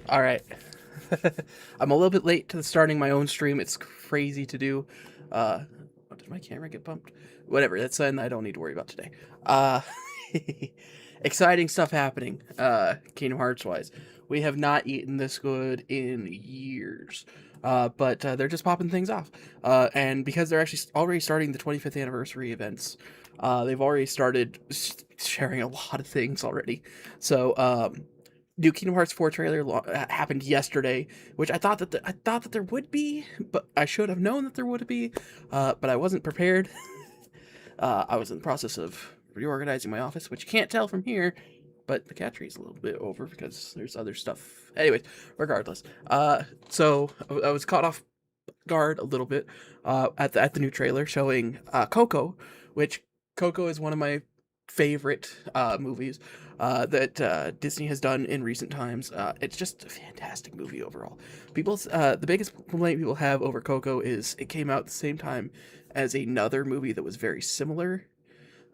All right. I'm a little bit late to starting my own stream. It's crazy to do. Uh, did my camera get bumped? Whatever. That's something I don't need to worry about today. Uh, exciting stuff happening. Kingdom Hearts wise, we have not eaten this good in years. But they're just popping things off. And because they're actually already starting the 25th anniversary events, they've already started sharing a lot of things already. So new Kingdom Hearts 4 trailer happened yesterday, which I thought that there would be, but I should have known that there would be, but I wasn't prepared. I was in the process of reorganizing my office, which you can't tell from here, but the cat tree's a little bit over because there's other stuff. Anyways, regardless, so I was caught off guard a little bit at the new trailer showing Coco, which Coco is one of my favorite movies that Disney has done in recent times. It's just a fantastic movie overall. The biggest complaint people have over Coco is it came out at the same time as another movie that was very similar.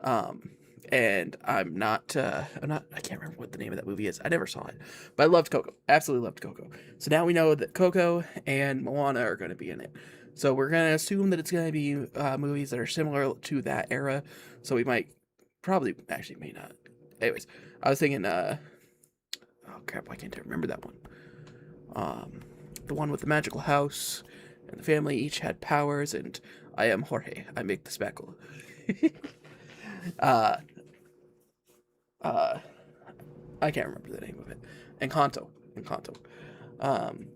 Um, and I can't remember what the name of that movie is. I never saw it, but I loved Coco. Absolutely loved Coco. So now we know that Coco and Moana are going to be in it. So we're going to assume that it's going to be movies that are similar to that era. So we might probably actually may not. Anyways, I was thinking, oh crap, why can't I remember that one? Um, the one with the magical house and the family each had powers, and I am Jorge. I make the speckle. uh, uh, I can't remember the name of it. Encanto. Um,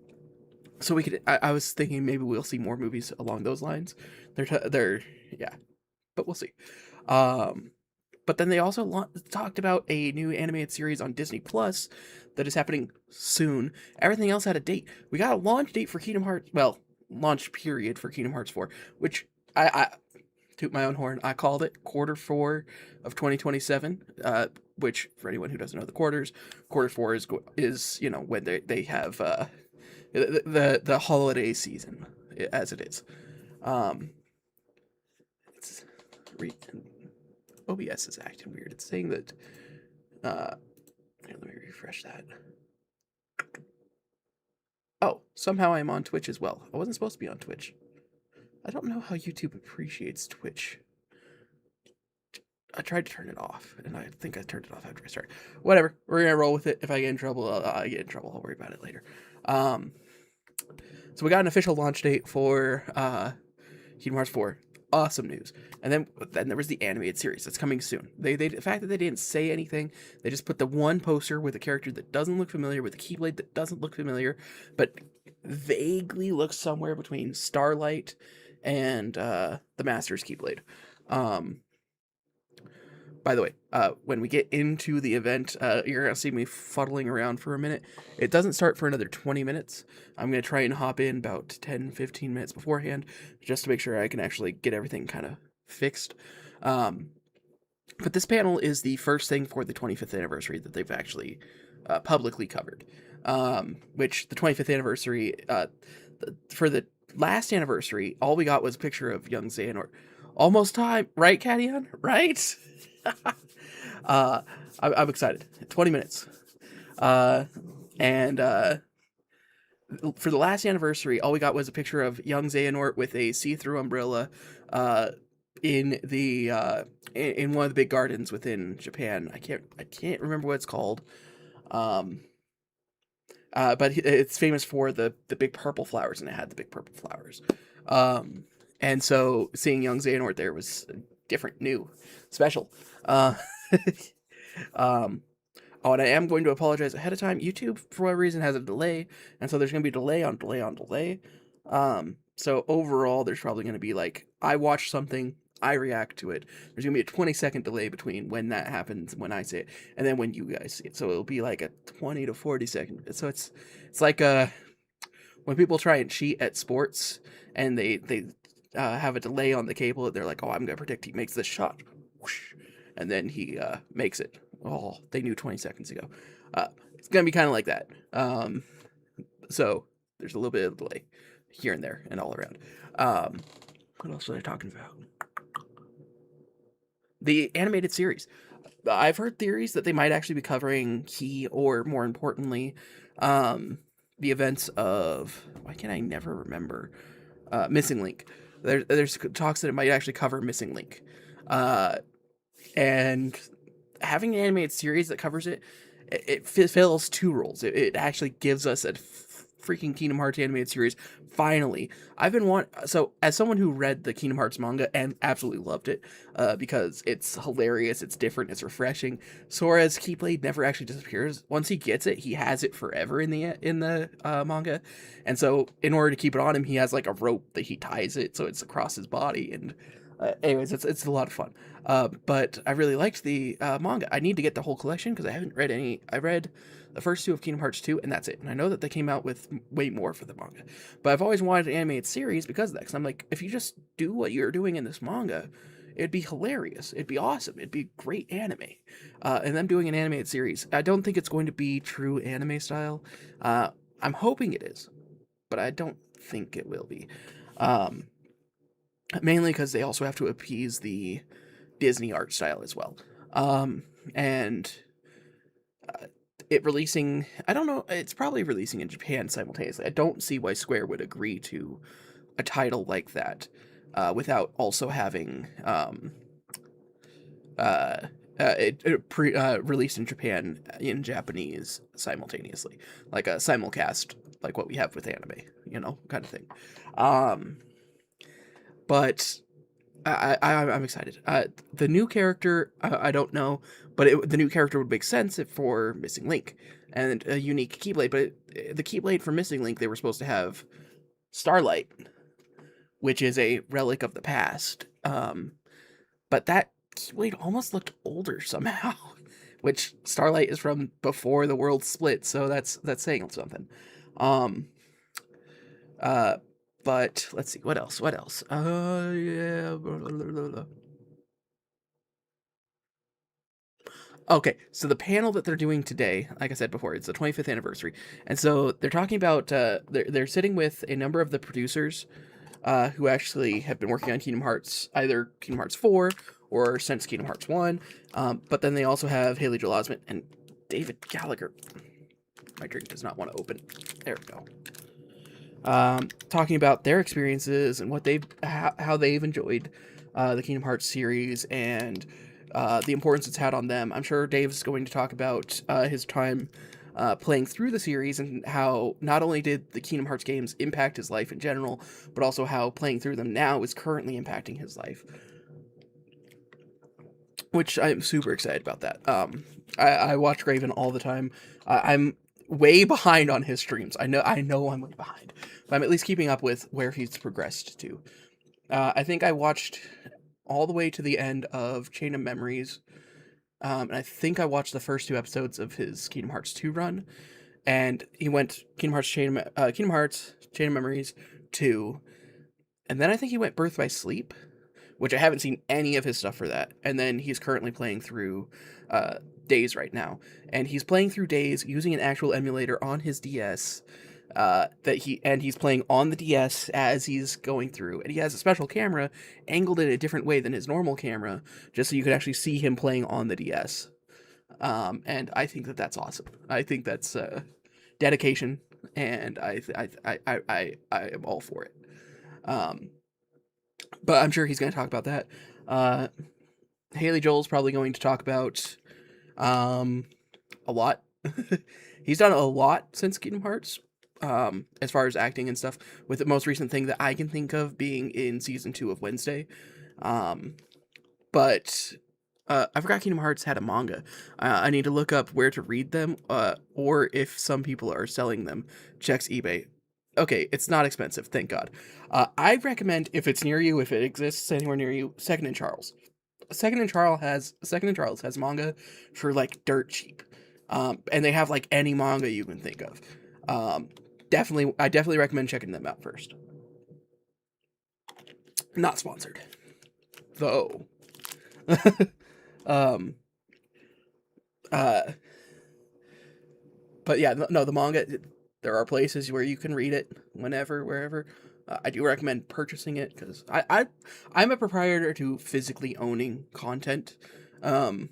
so we could. I was thinking maybe we'll see more movies along those lines. They're yeah, but we'll see. Um, but then they also talked about a new animated series on Disney Plus that is happening soon. Everything else had a date. We got a launch date for Kingdom Hearts. Well, launch period for Kingdom Hearts 4, which I toot my own horn. I called it quarter 4 of 2027. Which for anyone who doesn't know the quarter 4 is when they have the holiday season as it is. Um, it's OBS is acting weird. It's saying that. Here, let me refresh that. Oh, somehow I'm on Twitch as well. I wasn't supposed to be on Twitch. I don't know how YouTube appreciates Twitch. I tried to turn it off, and I think I turned it off after I started. Whatever, we're gonna roll with it. If I get in trouble, I get in trouble. I'll worry about it later. Um, so we got an official launch date for Kingdom Hearts 4. Awesome news. And then there was the animated series that's coming soon. The fact that they didn't say anything, they just put the one poster with a character that doesn't look familiar, with a Keyblade that doesn't look familiar, but vaguely looks somewhere between Starlight and the Master's Keyblade. Um, by the way, when we get into the event, you're going to see me fuddling around for a minute. It doesn't start for another 20 minutes. I'm going to try and hop in about 10, 15 minutes beforehand just to make sure I can actually get everything kind of fixed. Um, but this panel is the first thing for the 25th anniversary that they've actually publicly covered. Which the 25th anniversary, for the last anniversary, all we got was a picture of young Xehanort. Almost time, right, Cadion? Right? uh, I'm excited. 20 minutes. And for the last anniversary, all we got was a picture of young Xehanort with a see-through umbrella in the in one of the big gardens within Japan. I can't remember what it's called. Um, but it's famous for the big purple flowers, and it had the big purple flowers. Um, and so seeing young Xehanort there was different, new, special. Uh, um, oh, and I am going to apologize ahead of time. YouTube, for whatever reason, has a delay, and so there's going to be delay on delay on delay. So overall, there's probably going to be like, I watch something, I react to it. There's going to be a 20-second delay between when that happens, when I say it, and then when you guys see it. So it'll be like a 20 to 40 second. So it's like when people try and cheat at sports and they have a delay on the cable, they're like, oh, I'm going to predict he makes this shot. Whoosh, and then he makes it. Oh, they knew 20 seconds ago. It's going to be kind of like that. So there's a little bit of delay here and there and all around. What else was I talking about? The animated series. I've heard theories that they might actually be covering Key, or more importantly, the events of, why can I never remember, Missing Link. There's talks that it might actually cover Missing Link, and having an animated series that covers it fills two roles. It actually gives us a freaking Kingdom Hearts animated series. Finally, I've been so as someone who read the Kingdom Hearts manga and absolutely loved it, because it's hilarious, it's different, it's refreshing. Sora's Keyblade never actually disappears. Once he gets it, he has it forever in the manga, and so in order to keep it on him, he has like a rope that he ties it so it's across his body. And anyways, it's a lot of fun. But I really liked the manga. I need to get the whole collection because I haven't read any. I read the first two of Kingdom Hearts 2, and that's it. And I know that they came out with way more for the manga. But I've always wanted an animated series because of that. Because I'm like, if you just do what you're doing in this manga, it'd be hilarious. It'd be awesome. It'd be great anime. And them doing an animated series, I don't think it's going to be true anime style. I'm hoping it is, but I don't think it will be. Mainly because they also have to appease the Disney art style as well. And it releasing, I don't know, it's probably releasing in Japan simultaneously. I don't see why Square would agree to a title like that without also having released in Japan in Japanese simultaneously, like a simulcast, like what we have with anime, kind of thing. But I'm excited. The new character, I don't know, but the new character would make sense for Missing Link and a unique Keyblade. But the Keyblade for Missing Link, they were supposed to have Starlight, which is a relic of the past. But that Keyblade almost looked older somehow, which Starlight is from before the world split, so that's saying something. But let's see, what else? Yeah. Blah, blah, blah, blah. Okay, so the panel that they're doing today, like I said before, it's the 25th anniversary, and so they're talking about they're sitting with a number of the producers who actually have been working on Kingdom Hearts, either Kingdom Hearts 4 or since Kingdom Hearts 1. But then they also have Haley Joel Osment and David Gallagher. My drink does not want to open. There we go. Talking about their experiences and how they've enjoyed the Kingdom Hearts series and the importance it's had on them. I'm sure Dave's going to talk about his time playing through the series and how not only did the Kingdom Hearts games impact his life in general, but also how playing through them now is currently impacting his life. Which I'm super excited about that. I watch Graven all the time. I'm way behind on his streams. I know I'm way behind, but I'm at least keeping up with where he's progressed to. I think I watched all the way to the end of Chain of Memories, and I think I watched the first 2 episodes of his Kingdom Hearts 2 run, and he went Kingdom Hearts Chain of Memories 2, and then I think he went Birth by Sleep, which I haven't seen any of his stuff for that, and then he's currently playing through Days right now, and he's playing through Days using an actual emulator on his DS. He's playing on the DS as he's going through, and he has a special camera angled in a different way than his normal camera, just so you could actually see him playing on the DS. And I think that's awesome. I think that's dedication, and I am all for it. But I'm sure he's going to talk about that. Haley Joel's probably going to talk about a lot. He's done a lot since Kingdom Hearts. As far as acting and stuff, with the most recent thing that I can think of being in season 2 of Wednesday. But I forgot Kingdom Hearts had a manga. I need to look up where to read them, or if some people are selling them. Checks eBay. Okay, it's not expensive, thank God. I recommend, if it's near you, if it exists anywhere near you, Second and Charles. Second and Charles has manga for like dirt cheap, and they have like any manga you can think of. I definitely recommend checking them out first. Not sponsored, though. um, but yeah, no, the manga. There are places where you can read it whenever, wherever. I do recommend purchasing it because I'm a proprietor to physically owning content. And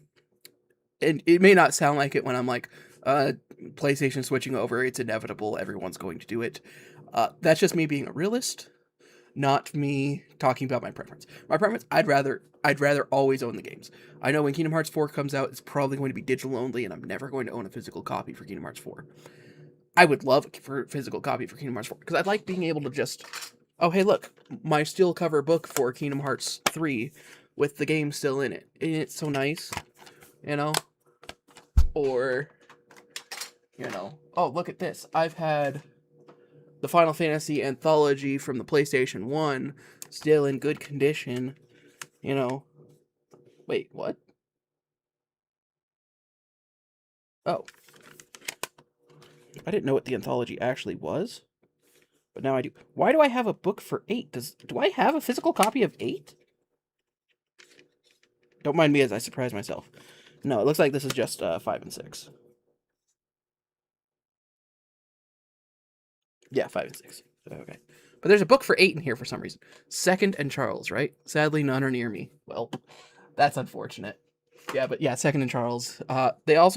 it may not sound like it when I'm like Uh, PlayStation switching over, it's inevitable. Everyone's going to do it. That's just me being a realist, not me talking about my preference. My preference, I'd rather always own the games. I know when Kingdom Hearts 4 comes out, it's probably going to be digital only, and I'm never going to own a physical copy for Kingdom Hearts 4. I would love a physical copy for Kingdom Hearts 4 because I'd like being able to just, oh hey look, my steel cover book for Kingdom Hearts 3 with the game still in it. Isn't it so nice? You know? Or, oh look at this. I've had the Final Fantasy anthology from the PlayStation 1 still in good condition, you know. Wait, what? Oh, I didn't know what the anthology actually was, but now I do. Why do I have a book for 8? Do I have a physical copy of 8? Don't mind me as I surprise myself. No, it looks like this is just 5 and 6. Yeah, 5 and 6. Okay. But there's a book for 8 in here for some reason. Second and Charles, right? Sadly, none are near me. Well, that's unfortunate. Yeah, but yeah, Second and Charles. They have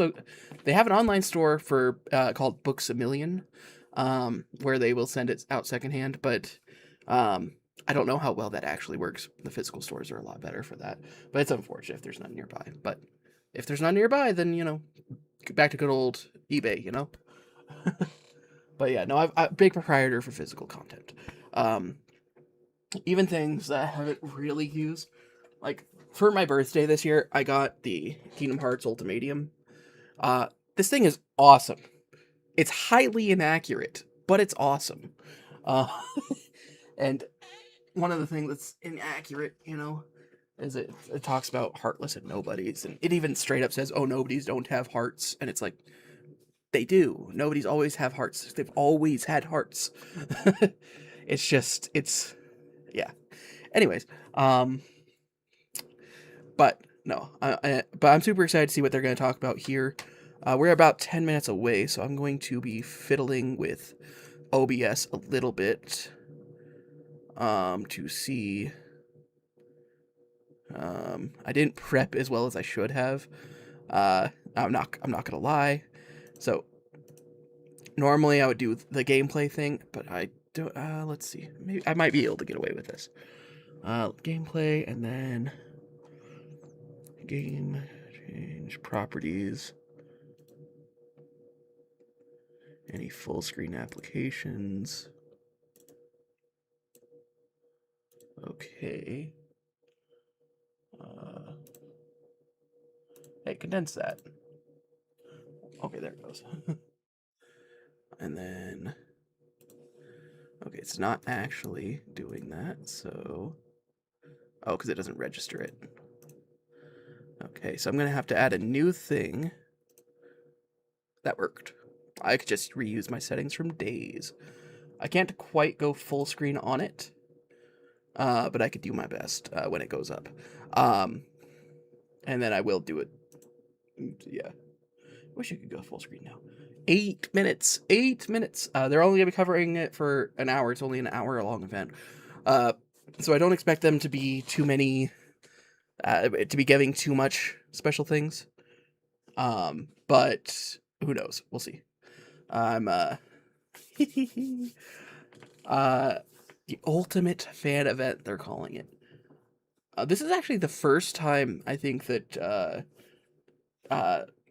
an online store for called Books a Million, where they will send it out secondhand. But I don't know how well that actually works. The physical stores are a lot better for that. But it's unfortunate if there's none nearby. But if there's none nearby, then back to good old eBay. But yeah, no, I'm a big proprietor for physical content. Um, Even things that I haven't really used. Like, for my birthday this year, I got the Kingdom Hearts Ultimatum. This thing is awesome. It's highly inaccurate, but it's awesome. Uh, and one of the things that's inaccurate, is it talks about heartless and nobodies, and it even straight up says, "Oh, nobodies don't have hearts," and it's like they do. Nobodies always have hearts. They've always had hearts. It's yeah. Anyways, but no, but I'm super excited to see what they're going to talk about here. We're about 10 minutes away, so I'm going to be fiddling with OBS a little bit to see. I didn't prep as well as I should have. I'm not gonna lie. So normally I would do the gameplay thing, but I don't. Let's see. Maybe I might be able to get away with this. Gameplay and then game change properties. Any full screen applications. Okay. Hey, condense that. Okay, there it goes. And then, okay, it's not actually doing that, so, oh, because it doesn't register it. Okay, so I'm going to have to add a new thing. That worked. I could just reuse my settings from days. I can't quite go full screen on it, but I could do my best when it goes up. And then I will do it. Yeah. Wish you could go full screen now. 8 minutes. 8 minutes. They're only going to be covering it for an hour. It's only an hour long event. So I don't expect them to be too many, to be giving too much special things. But who knows? We'll see. I'm, the ultimate fan event, they're calling it. This is actually the first time I think that,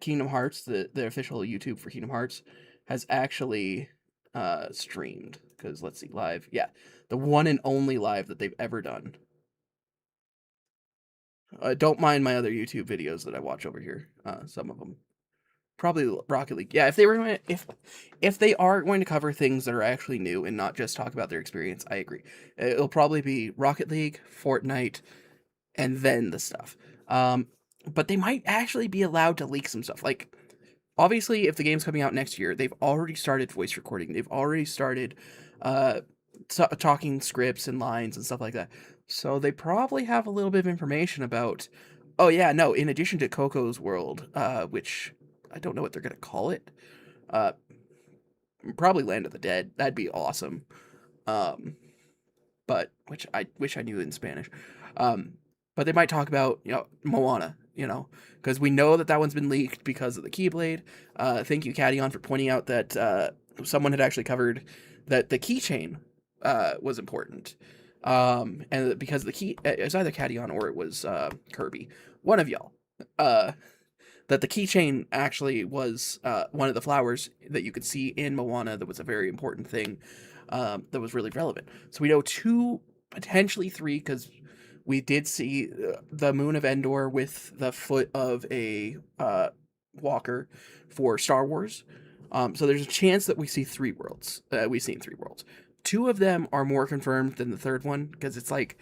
Kingdom Hearts, the official YouTube for Kingdom Hearts, has actually streamed. Because let's see, live, yeah, the one and only live that they've ever done. Don't mind my other YouTube videos that I watch over here. Some of them, probably Rocket League. Yeah, if they are going to cover things that are actually new and not just talk about their experience, I agree. It'll probably be Rocket League, Fortnite, and then the stuff. But they might actually be allowed to leak some stuff. Like, obviously, if the game's coming out next year, they've already started voice recording. They've already started talking scripts and lines and stuff like that. So they probably have a little bit of information about. Oh yeah, no. In addition to Coco's World, which I don't know what they're gonna call it. Uh, Probably Land of the Dead. That'd be awesome. But which I wish I knew in Spanish. Um, but they might talk about, Moana, because we know that one's been leaked because of the Keyblade. Thank you, Cadion, for pointing out that someone had actually covered that the keychain was important. And because the key, it was either Cadion or it was Kirby, one of y'all. Uh, that the keychain actually was one of the flowers that you could see in Moana that was a very important thing that was really relevant. So we know two, potentially three, because we did see the moon of Endor with the foot of a walker for Star Wars. So there's a chance that we see three worlds. We've seen three worlds. Two of them are more confirmed than the third one because it's like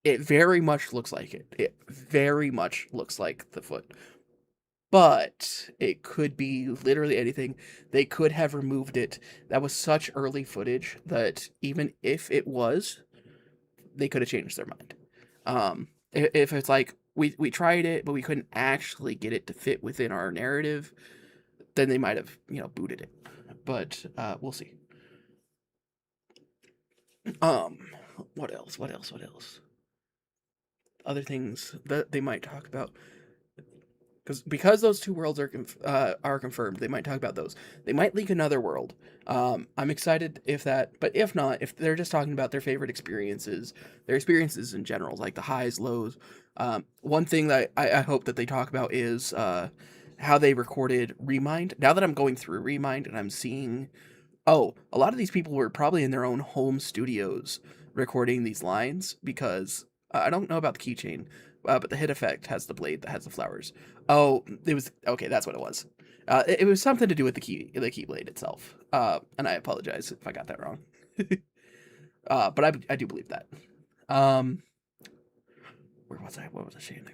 it very much looks like it. It very much looks like the foot. But it could be literally anything. They could have removed it. That was such early footage that even if it was, they could have changed their mind. If it's like we tried it, but we couldn't actually get it to fit within our narrative, then they might have booted it. But we'll see. What else? What else? What else? Other things that they might talk about, because those two worlds are confirmed. They might talk about those. They might leak another world. I'm excited if that, but if not, if they're just talking about their favorite experiences, their experiences in general, like the highs, lows. One thing that I hope that they talk about is how they recorded Remind. Now that I'm going through Remind and I'm seeing, oh, a lot of these people were probably in their own home studios recording these lines because I don't know about the keychain, but the hit effect has the blade that has the flowers. Oh, it was okay. That's what it was. It was something to do with the keyblade itself. And I apologize if I got that wrong. But I do believe that. Where was I? What was I saying?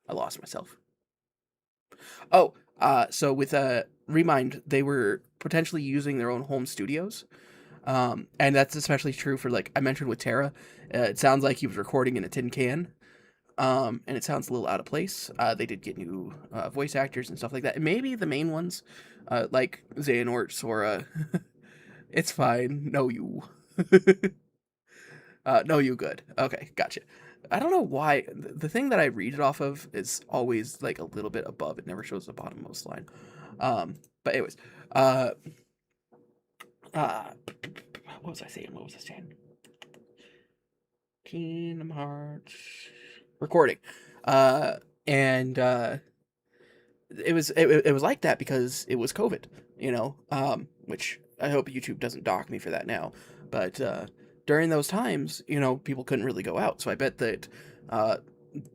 I lost myself. Oh, so with Remind, they were potentially using their own home studios. And that's especially true for, like I mentioned with Terra. It sounds like he was recording in a tin can. And it sounds a little out of place. They did get new voice actors and stuff like that. And maybe the main ones, like Xehanort, Sora. It's fine. No, you. No, you good. Okay, gotcha. I don't know why. The thing that I read it off of is always like a little bit above. It never shows the bottommost line. But anyways, uh, uh, what was I saying? What was I saying? Kingdom Hearts recording, and it was like that because it was COVID, which I hope YouTube doesn't dock me for that now. But during those times, people couldn't really go out, so I bet that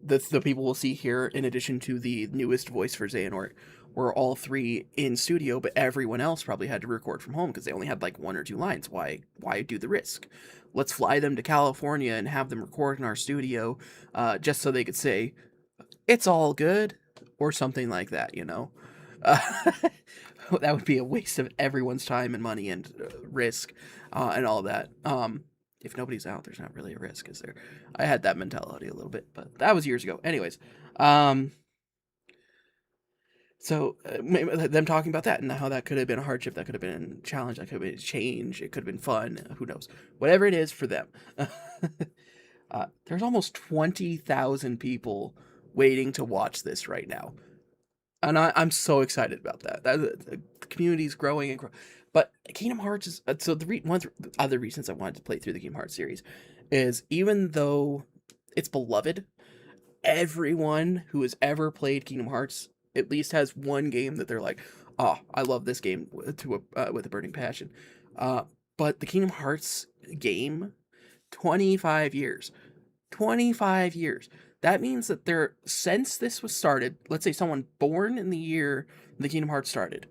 the people we'll see here, in addition to the newest voice for Xehanort, were all three in studio, but everyone else probably had to record from home because they only had like one or two lines. Why do the risk? Let's fly them to California and have them record in our studio, just so they could say it's all good or something like that. Uh, that would be a waste of everyone's time and money and risk and all that. If nobody's out, there's not really a risk, is there? I had that mentality a little bit, but that was years ago. Anyways, so them talking about that and how that could have been a hardship, that could have been a challenge, that could have been a change, it could have been fun, who knows? Whatever it is for them. There's almost 20,000 people waiting to watch this right now. And I'm so excited about that. The community's growing and growing. But Kingdom Hearts is... So one of the other reasons I wanted to play through the Kingdom Hearts series is even though it's beloved, everyone who has ever played Kingdom Hearts at least has one game that they're like, oh, I love this game with a burning passion. But the Kingdom Hearts game, 25 years. 25 years. That means that since this was started, let's say someone born in the year the Kingdom Hearts started,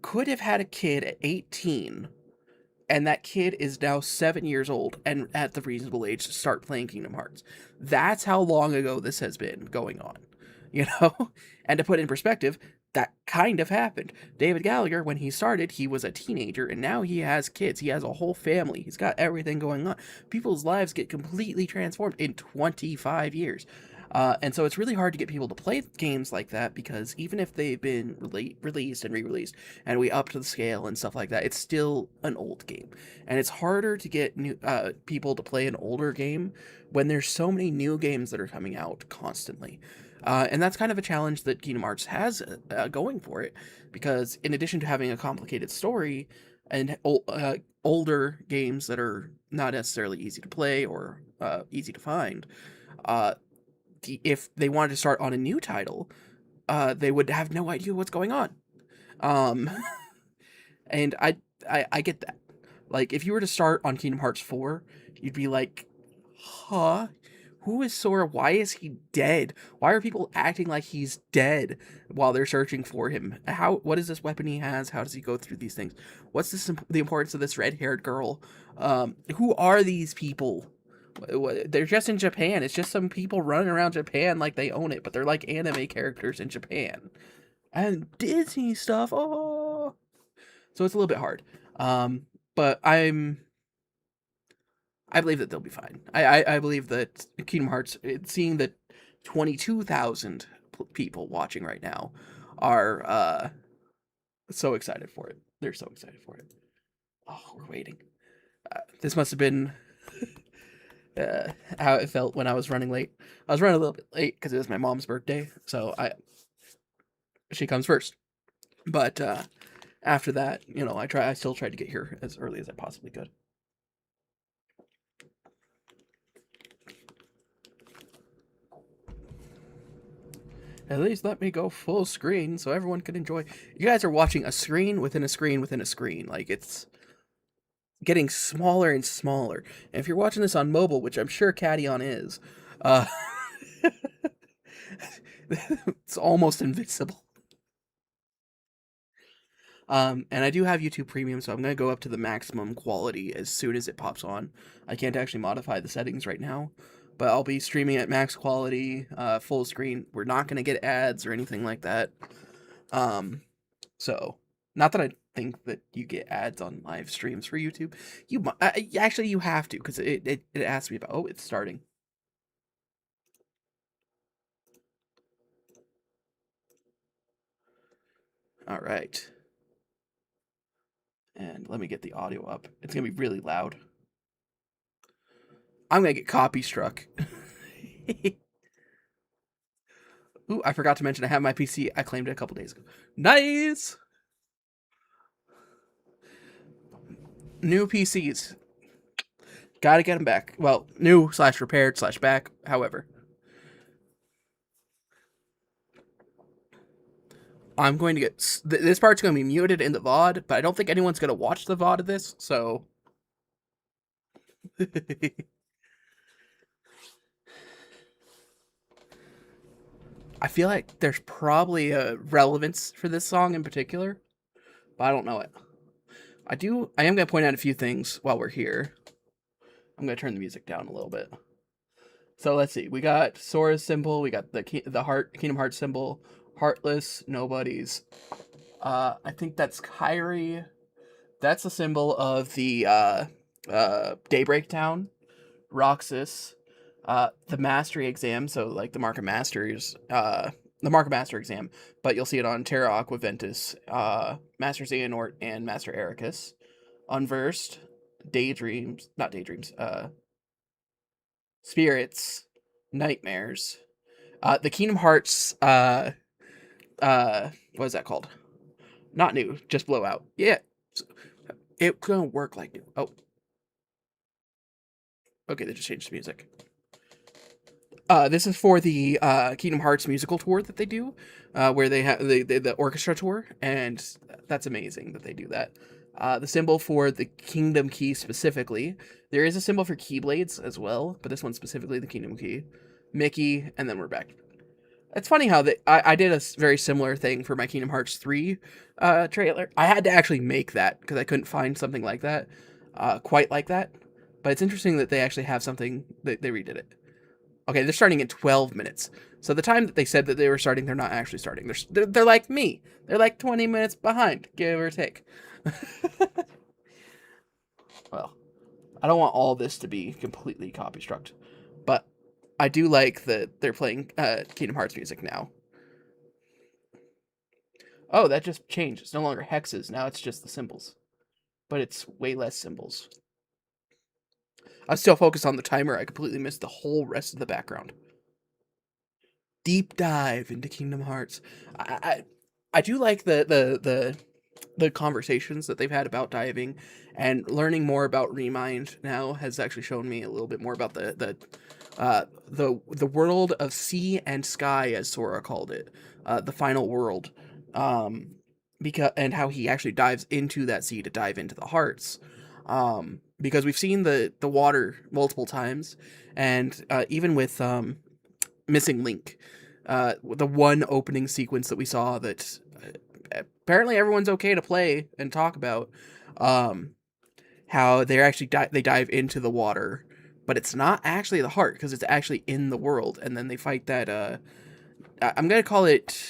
could have had a kid at 18, and that kid is now 7 years old and at the reasonable age to start playing Kingdom Hearts. That's how long ago this has been going on, And to put in perspective, that kind of happened. David Gallagher, when he started, he was a teenager, and now he has kids. He has a whole family. He's got everything going on. People's lives get completely transformed in 25 years. And so it's really hard to get people to play games like that because even if they've been released and re-released and we up to the scale and stuff like that, it's still an old game, and it's harder to get new people to play an older game when there's so many new games that are coming out constantly. And that's kind of a challenge that Kingdom Hearts has going for it, because in addition to having a complicated story and older games that are not necessarily easy to play or easy to find, uh, if they wanted to start on a new title, they would have no idea what's going on. Um, and I get that. Like, if you were to start on Kingdom Hearts 4, you'd be like, huh? Who is Sora? Why is he dead? Why are people acting like he's dead while they're searching for him? What is this weapon he has? How does he go through these things? What's the importance of this red-haired girl? Who are these people? They're just in Japan. It's just some people running around Japan like they own it, but they're like anime characters in Japan. And Disney stuff. Oh, so it's a little bit hard. But I believe that they'll be fine. I believe that Kingdom Hearts, seeing that 22,000 people watching right now are so excited for it. They're so excited for it. Oh, we're waiting. This must have been how it felt when I was running late. I was running a little bit late because it was my mom's birthday, so she comes first. But after that, I still tried to get here as early as I possibly could. At least let me go full screen so everyone can enjoy. You guys are watching a screen within a screen within a screen. Like, it's getting smaller and smaller. And if you're watching this on mobile, which I'm sure Caddion is, uh, it's almost invisible. And I do have YouTube Premium, so I'm going to go up to the maximum quality as soon as it pops on. I can't actually modify the settings right now, but I'll be streaming at max quality, full screen. We're not going to get ads or anything like that. So, not that I think that you get ads on live streams for YouTube. Actually, you have to, because it asks me about, oh, it's starting. All right. And let me get the audio up. It's going to be really loud. I'm going to get copy struck. Ooh, I forgot to mention I have my PC. I claimed it a couple days ago. Nice! New PCs. Gotta get them back. Well, new / repaired / back, however. I'm going to get... This part's going to be muted in the VOD, but I don't think anyone's going to watch the VOD of this, so... I feel like there's probably a relevance for this song in particular, but I don't know it. I am going to point out a few things while we're here. I'm going to turn the music down a little bit. So let's see. We got Sora's symbol. We got the Kingdom Hearts symbol. Heartless, nobodies. I think that's Kyrie. That's a symbol of the Daybreak Town. Roxas. The Mastery exam. So like the Mark of Masters. The Mark of Master exam. But you'll see it on Terra Aqua Ventus. Master Xehanort and Master Ericus. Unversed. Daydreams. Not daydreams. Spirits. Nightmares. The Kingdom Hearts, what is that called? Not new, just Blowout. Yeah, it gonna work like new. Oh, okay, they just changed the music. This is for the Kingdom Hearts musical tour that they do, where they have the orchestra tour, and that's amazing that they do that. The symbol for the Kingdom Key specifically, there is a symbol for Keyblades as well, but this one specifically the Kingdom Key. Mickey, and then we're back. It's funny how I did a very similar thing for my Kingdom Hearts 3 trailer. I had to actually make that because I couldn't find something like that, quite like that. But it's interesting that they actually have something, they redid it. Okay, they're starting in 12 minutes. So the time that they said that they were starting, they're not actually starting. They're like me. They're like 20 minutes behind, give or take. Well, I don't want all this to be completely copy struck, but I do like that they're playing Kingdom Hearts music now. Oh, that just changed. It's no longer hexes. Now it's just the symbols. But it's way less symbols. I was still focused on the timer. I completely missed the whole rest of the background. Deep dive into Kingdom Hearts. I do like the conversations that they've had about diving, and learning more about Remind now has actually shown me a little bit more about the world of sea and sky, as Sora called it, the final world, because and how he actually dives into that sea to dive into the hearts, because we've seen the water multiple times, and even with Missing Link, the one opening sequence that we saw that apparently everyone's okay to play and talk about, how they're actually they dive into the water, but it's not actually the heart because it's actually in the world, and then they fight that I'm gonna call it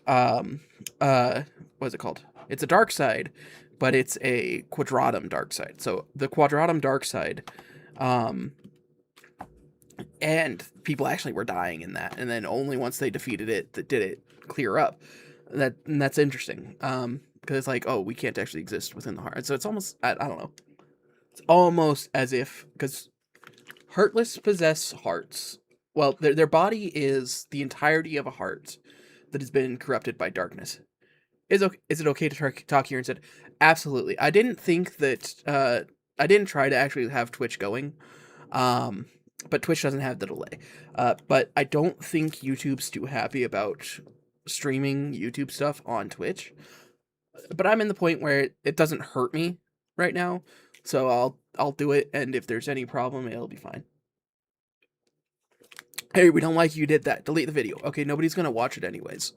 what's it called? It's a dark side, but it's a quadratum dark side. So the quadratum dark side, and people actually were dying in that, and then only once they defeated it did it clear up. That's interesting, because it's like, oh, we can't actually exist within the heart. So it's almost, I don't know, it's almost as if, because Heartless possess hearts. Well, their body is the entirety of a heart that has been corrupted by darkness. Is it okay to talk here instead? Absolutely. I didn't think that. I didn't try to actually have Twitch going, but Twitch doesn't have the delay. But I don't think YouTube's too happy about streaming YouTube stuff on Twitch. But I'm in the point where it doesn't hurt me right now, so I'll do it. And if there's any problem, it'll be fine. Hey, we don't like you did that. Delete the video. Okay, nobody's gonna watch it anyways.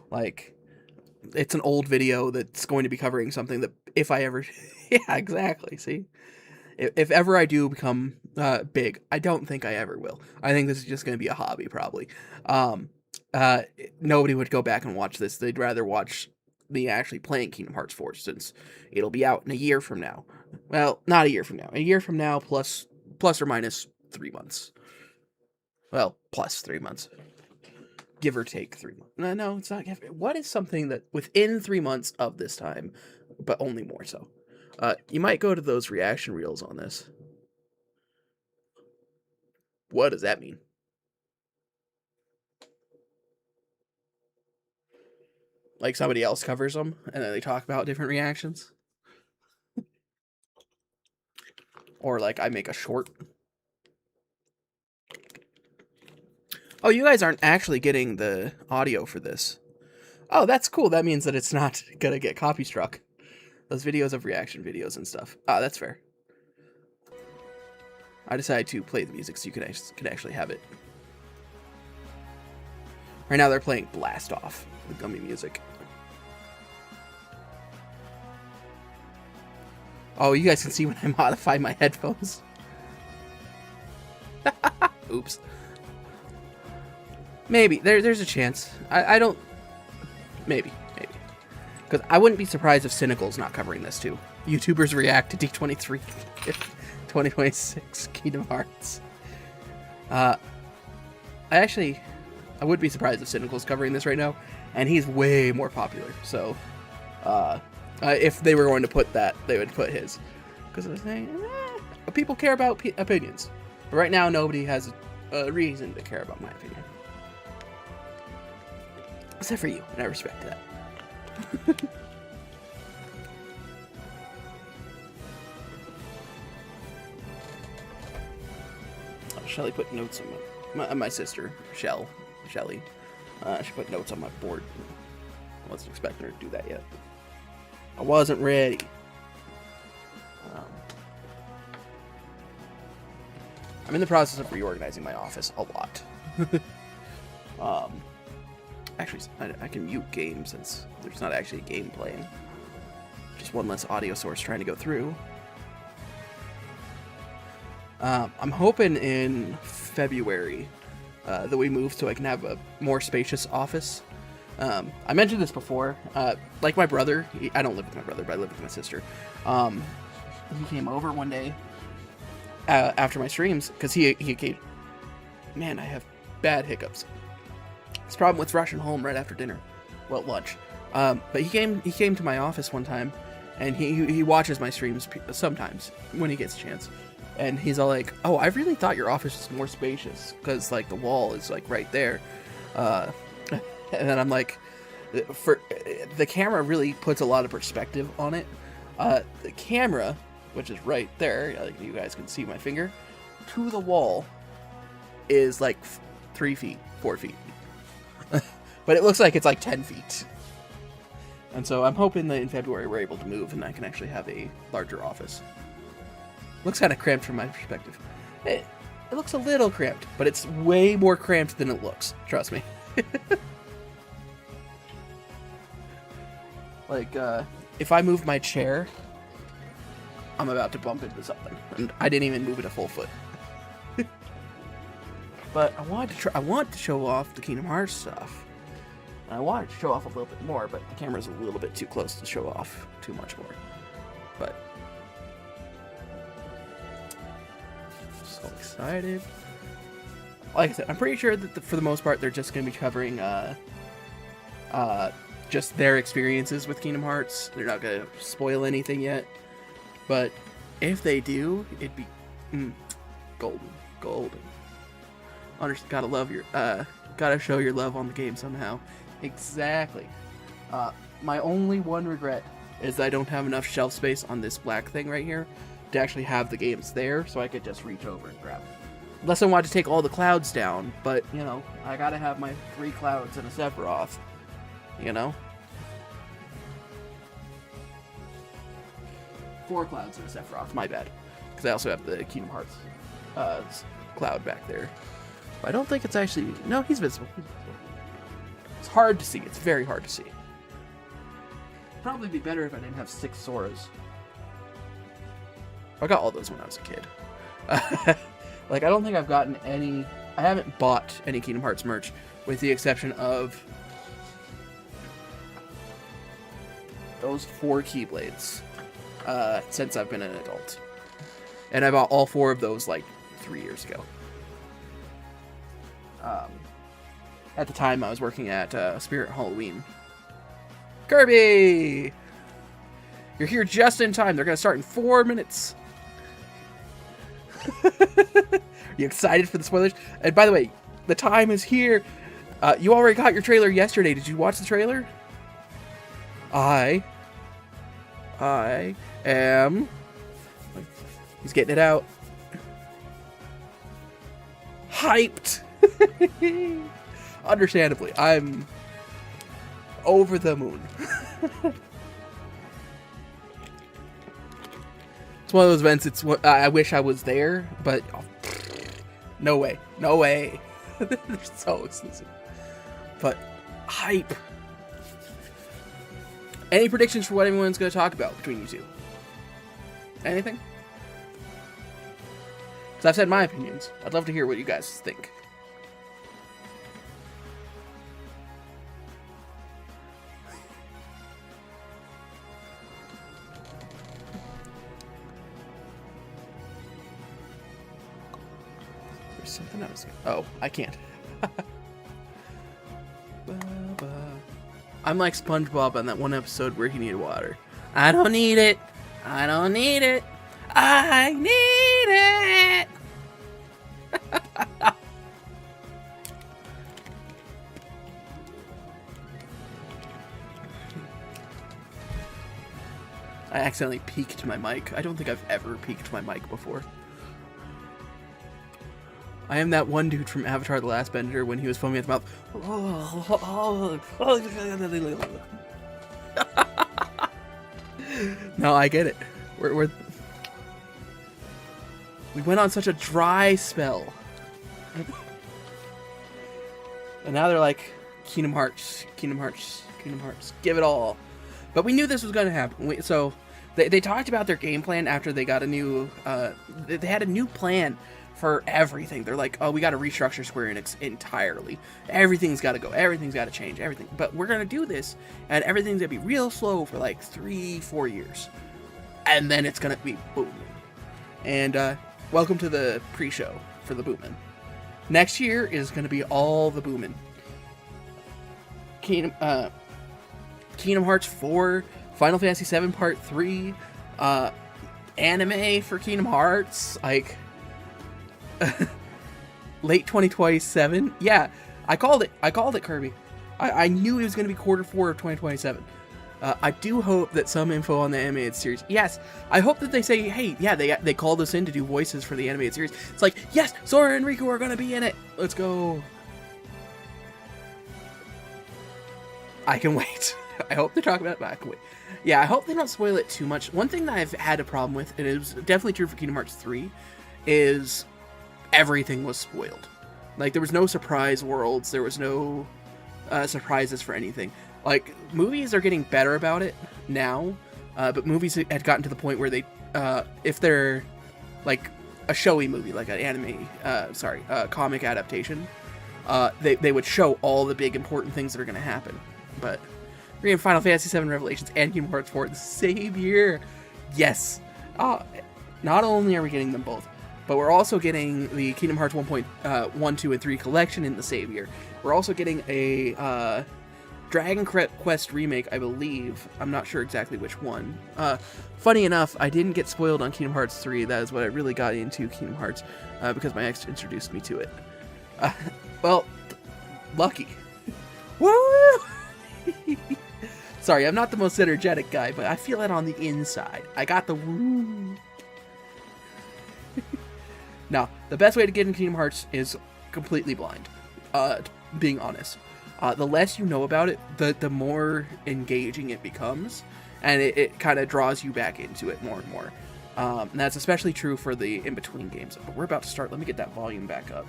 Like, it's an old video that's going to be covering something that if I ever... Yeah, exactly, see? If ever I do become big, I don't think I ever will. I think this is just going to be a hobby, probably. Nobody would go back and watch this. They'd rather watch me actually playing Kingdom Hearts 4, since it'll be out in a year from now. Well, not a year from now. A year from now plus or minus 3 months. Well, plus 3 months. Give or take 3 months. No, it's not. What is something that within 3 months of this time, but only more so? You might go to those reaction reels on this. What does that mean? Like somebody else covers them, and then they talk about different reactions? Or like I make a short. Oh, you guys aren't actually getting the audio for this. Oh, that's cool. That means that it's not gonna get copy struck. Those videos of reaction videos and stuff. Ah, that's fair. I decided to play the music so you can actually have it. Right now they're playing Blast Off, the gummy music. Oh, you guys can see when I modify my headphones. Oops. Maybe. There's a chance. I don't... Maybe. Because I wouldn't be surprised if Cynical's not covering this too. YouTubers react to D23 2026 Kingdom Hearts. I would be surprised if Cynical's covering this right now, and he's way more popular. So, if they were going to put that, they would put his. Because I was saying, people care about opinions. But right now, nobody has a reason to care about my opinion. Except for you, and I respect that. Shelly put notes on my sister, Shelly. She put notes on my board. I wasn't expecting her to do that yet. I wasn't ready. I'm in the process of reorganizing my office a lot. Actually, I can mute games since there's not actually a game playing. Just one less audio source trying to go through. I'm hoping in February that we move so I can have a more spacious office. I mentioned this before. Like my brother, I don't live with my brother, but I live with my sister. He came over one day, after my streams, because he man, I have bad hiccups. It's a problem with rushing home right after dinner, well, lunch. But he came to my office one time, and he watches my streams sometimes when he gets a chance, and he's all like, "Oh, I really thought your office was more spacious because like the wall is like right there," and then I'm like, for the camera really puts a lot of perspective on it. The camera, which is right there, like you guys can see my finger, to the wall is like 3 feet, 4 feet. But it looks like it's like 10 feet. And so I'm hoping that in February we're able to move and I can actually have a larger office. Looks kind of cramped from my perspective. It looks a little cramped, but it's way more cramped than it looks. Trust me. Like, if I move my chair, I'm about to bump into something. And I didn't even move it a full foot. But I want to show off the Kingdom Hearts stuff. And I wanted to show off a little bit more, but the camera's a little bit too close to show off too much more. But I'm so excited. Like I said, I'm pretty sure that for the most part they're just going to be covering just their experiences with Kingdom Hearts. They're not going to spoil anything yet. But if they do, it'd be golden. Gotta love your, gotta show your love on the game somehow. Exactly. My only one regret is I don't have enough shelf space on this black thing right here to actually have the games there, so I could just reach over and grab it. Unless I wanted to take all the clouds down, but, you know, I gotta have my 3 clouds and a Sephiroth, you know? 4 clouds and a Sephiroth, my bad. Because I also have the Kingdom Hearts cloud back there. But I don't think it's actually... No, he's visible. It's hard to see. It's very hard to see. Probably be better if I didn't have 6 Soras. I got all those when I was a kid. Like, I don't think I've gotten any... I haven't bought any Kingdom Hearts merch, with the exception of those 4 Keyblades, since I've been an adult. And I bought all 4 of those, like, 3 years ago. At the time, I was working at Spirit Halloween. Kirby! You're here just in time. They're going to start in 4 minutes. Are you excited for the spoilers? And by the way, the time is here. You already got your trailer yesterday. Did you watch the trailer? I am... He's getting it out. Hyped! Understandably, I'm over the moon. It's one of those events. It's what I wish I was there, but oh, no way, no way. They're so exclusive. But hype. Any predictions for what everyone's going to talk about between you two? Anything? Because I've said my opinions. I'd love to hear what you guys think. There's something else. Oh, I can't. I'm like SpongeBob on that one episode where he needed water. I don't need it. I don't need it. I need it. I accidentally peeked my mic. I don't think I've ever peeked my mic before. I am that one dude from Avatar: The Last Bender when he was foaming at the mouth. No, I get it. We went on such a dry spell. And now they're like, Kingdom Hearts, Kingdom Hearts, Kingdom Hearts, give it all. But we knew this was going to happen. So they talked about their game plan after they got a new, they had a new plan for everything. They're like, oh, we got to restructure Square Enix entirely. Everything's got to go. Everything's got to change. Everything. But we're going to do this, and everything's going to be real slow for like 3-4 years. And then it's going to be boom. And welcome to the pre-show for the Boomin'. Next year is going to be all the Boomin'. Kingdom Hearts 4, Final Fantasy 7 Part 3, anime for Kingdom Hearts, like late 2027. Yeah, I called it, Kirby. I knew it was going to be quarter 4 of 2027. I do hope that some info on the animated series. Yes, I hope that they say, hey, yeah, they called us in to do voices for the animated series. It's like, yes, Sora and Riku are going to be in it. Let's go. I can wait. I hope they talk about it, but I can wait. Yeah, I hope they don't spoil it too much. One thing that I've had a problem with, and it was definitely true for Kingdom Hearts 3, is everything was spoiled. Like, there was no surprise worlds. There was no surprises for anything. Like, movies are getting better about it now, but movies had gotten to the point where they, if they're, like, a showy movie, like an anime, comic adaptation, they would show all the big important things that are going to happen. But we're getting Final Fantasy VII Revelations and Kingdom Hearts 4 the same year. Yes. Not only are we getting them both, but we're also getting the Kingdom Hearts 1, 2, and 3 collection in the same year. We're also getting a Dragon Quest remake, I believe. I'm not sure exactly which one. Funny enough, I didn't get spoiled on Kingdom Hearts 3. That is what I really got into Kingdom Hearts, because my ex introduced me to it. Well, lucky. Woo! Sorry, I'm not the most energetic guy, but I feel it on the inside. I got the woo. Now, the best way to get into Kingdom Hearts is completely blind. Being honest. The less you know about it, the more engaging it becomes, and it kind of draws you back into it more and more. And that's especially true for the in-between games. But we're about to start. Let me get that volume back up.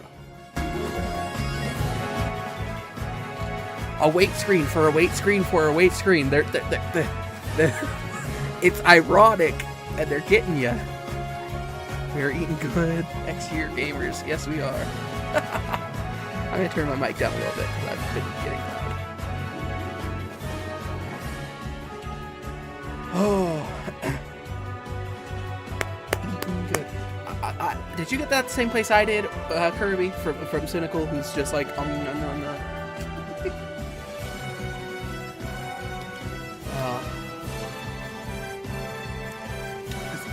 A wait screen for a wait screen for a wait screen. It's ironic, and they're getting you. We're eating good. X-Year gamers. Yes, we are. I'm going to turn my mic down a little bit because I've been getting loud. Oh. Eating good. Did you get that same place I did, Kirby, from Cynical, who's just like, There's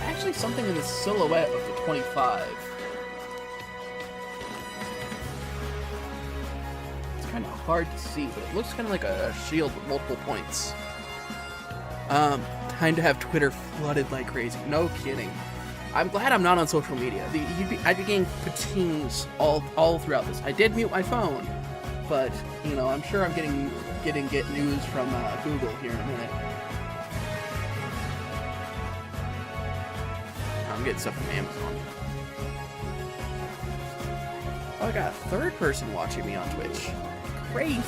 actually something in the silhouette of the 25. Kind of hard to see, but it looks kind of like a shield with multiple points. Time to have Twitter flooded like crazy. No kidding. I'm glad I'm not on social media. I'd be getting patings all throughout this. I did mute my phone, but you know, I'm sure I'm getting news from Google here in a minute. I'm getting stuff from Amazon. Oh, I got a third person watching me on Twitch. Crazy.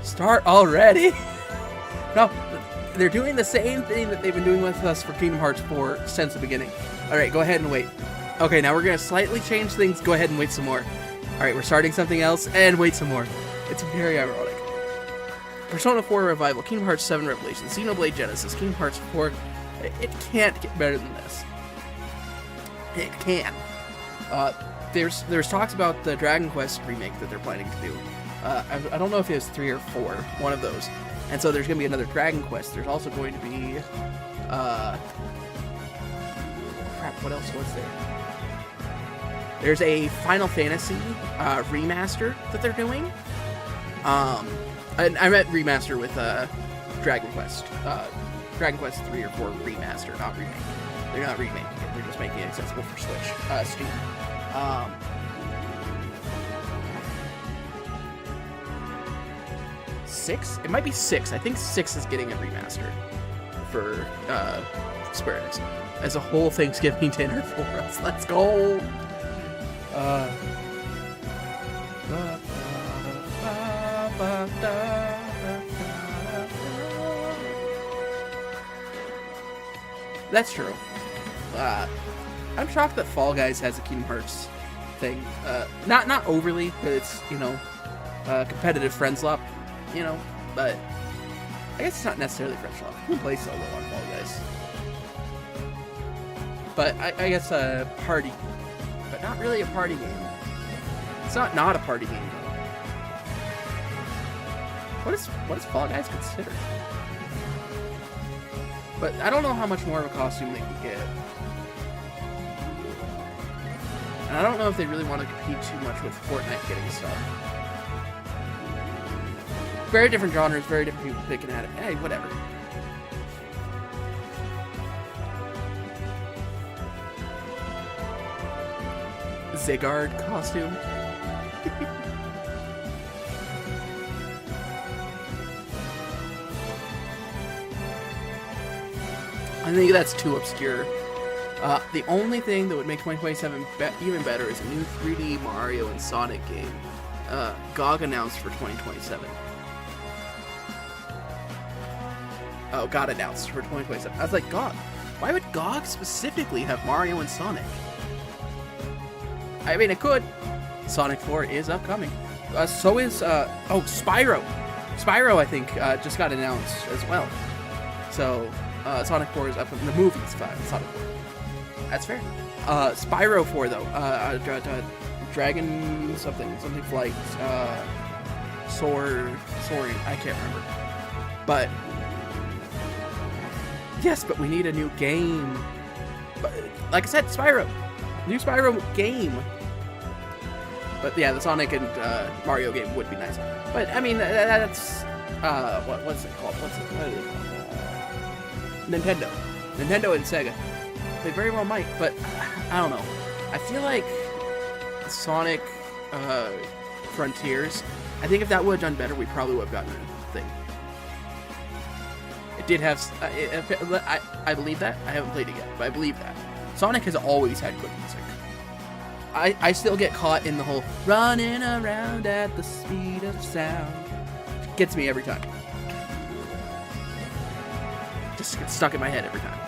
Start already? No, they're doing the same thing that they've been doing with us for Kingdom Hearts 4 since the beginning. Alright, go ahead and wait. Okay, now we're going to slightly change things. Go ahead and wait some more. Alright, we're starting something else, and wait some more. It's very ironic. Persona 4 Revival, Kingdom Hearts 7 Revelations, Xenoblade Genesis, Kingdom Hearts 4. It can't get better than this. It can. There's talks about the Dragon Quest remake that they're planning to do. I don't know if it was 3 or 4, one of those. And so there's going to be another Dragon Quest. There's also going to be... crap, what else was there? There's a Final Fantasy remaster that they're doing. I meant remaster with Dragon Quest. Dragon Quest 3 or 4 remaster, not remake. They're not remaking it. They're just making it accessible for Switch, Steam. Six? It might be 6. I think 6 is getting a remaster for Square Enix as a whole Thanksgiving dinner for us. Let's go. That's true. I'm shocked that Fall Guys has a Kingdom Hearts thing. Not overly, but it's, you know, competitive friend swap, you know, but I guess it's not necessarily friend swap. You can play solo on Fall Guys. But I guess a party, but not really a party game. It's not a party game though. What is Fall Guys considered? But I don't know how much more of a costume they can get. And I don't know if they really want to compete too much with Fortnite getting stuff. Very different genres, very different people picking at it. Hey, whatever. Zygarde costume. I think that's too obscure. The only thing that would make 2027 even better is a new 3D Mario and Sonic game. GOG announced for 2027. Oh, got announced for 2027. I was like, GOG? Why would GOG specifically have Mario and Sonic? I mean, it could. Sonic 4 is upcoming. So is, Spyro. Spyro, I think, just got announced as well. So, Sonic 4 is up in the movies. Sonic 4. That's fair. Spyro 4, though. Dragon something flight. Soaring. I can't remember. But, yes, but we need a new game. But, like I said, Spyro. New Spyro game. But yeah, the Sonic and Mario game would be nice. But I mean, that's what's it called? What is it called? Nintendo and Sega. They very well might, but I don't know. I feel like Sonic Frontiers. I think if that would have done better, we probably would have gotten a thing. It did have. I believe that. I haven't played it yet, but I believe that. Sonic has always had good music. I still get caught in the whole running around at the speed of sound. It gets me every time. Just gets stuck in my head every time.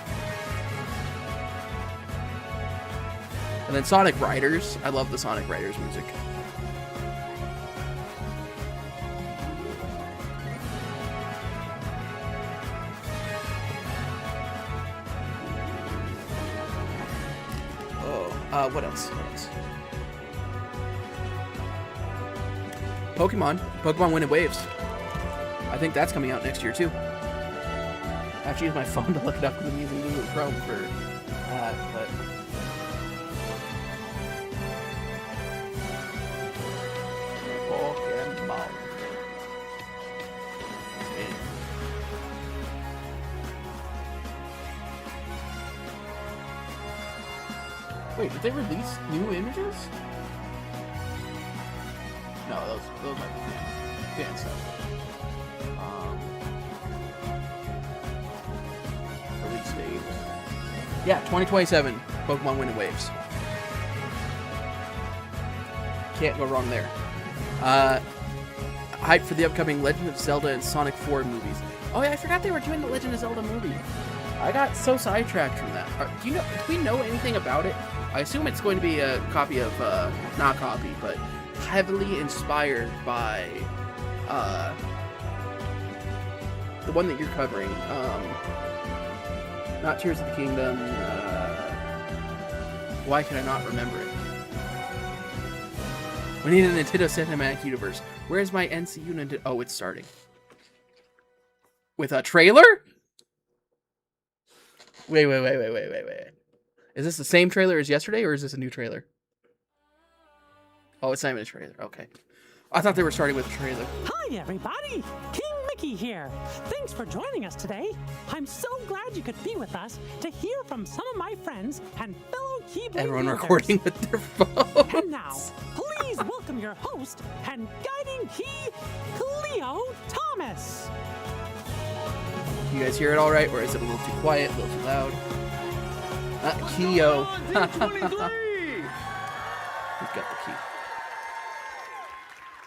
And then Sonic Riders. I love the Sonic Riders music. What else? Pokemon Wind and Waves. I think that's coming out next year too. I have to use my phone to look it up because I'm using Google Chrome for that, but Pokemon. Wait, did they release new images? No, those might be fan stuff. Release date. Yeah, 2027. Pokemon Wind and Waves. Can't go wrong there. Hype for the upcoming Legend of Zelda and Sonic 4 movies. Oh yeah, I forgot they were doing the Legend of Zelda movie. I got so sidetracked from that. Do we know anything about it? I assume it's going to be a copy of, not copy, but heavily inspired by, the one that you're covering. Not Tears of the Kingdom, why can I not remember it? We need a Nintendo Cinematic Universe. Where's my NCU Nintendo? Oh, it's starting. With a trailer? Wait. Is this the same trailer as yesterday, or is this a new trailer? Oh, it's not even a trailer. Okay. I thought they were starting with a trailer. Hi, everybody. King Mickey here. Thanks for joining us today. I'm so glad you could be with us to hear from some of my friends and fellow Keyblade Everyone users. Recording with their phones. And now, please welcome your host and guiding key, Cleo Thomas. You guys hear it all right, or is it a little too quiet, a little too loud? Keo. He's got the key.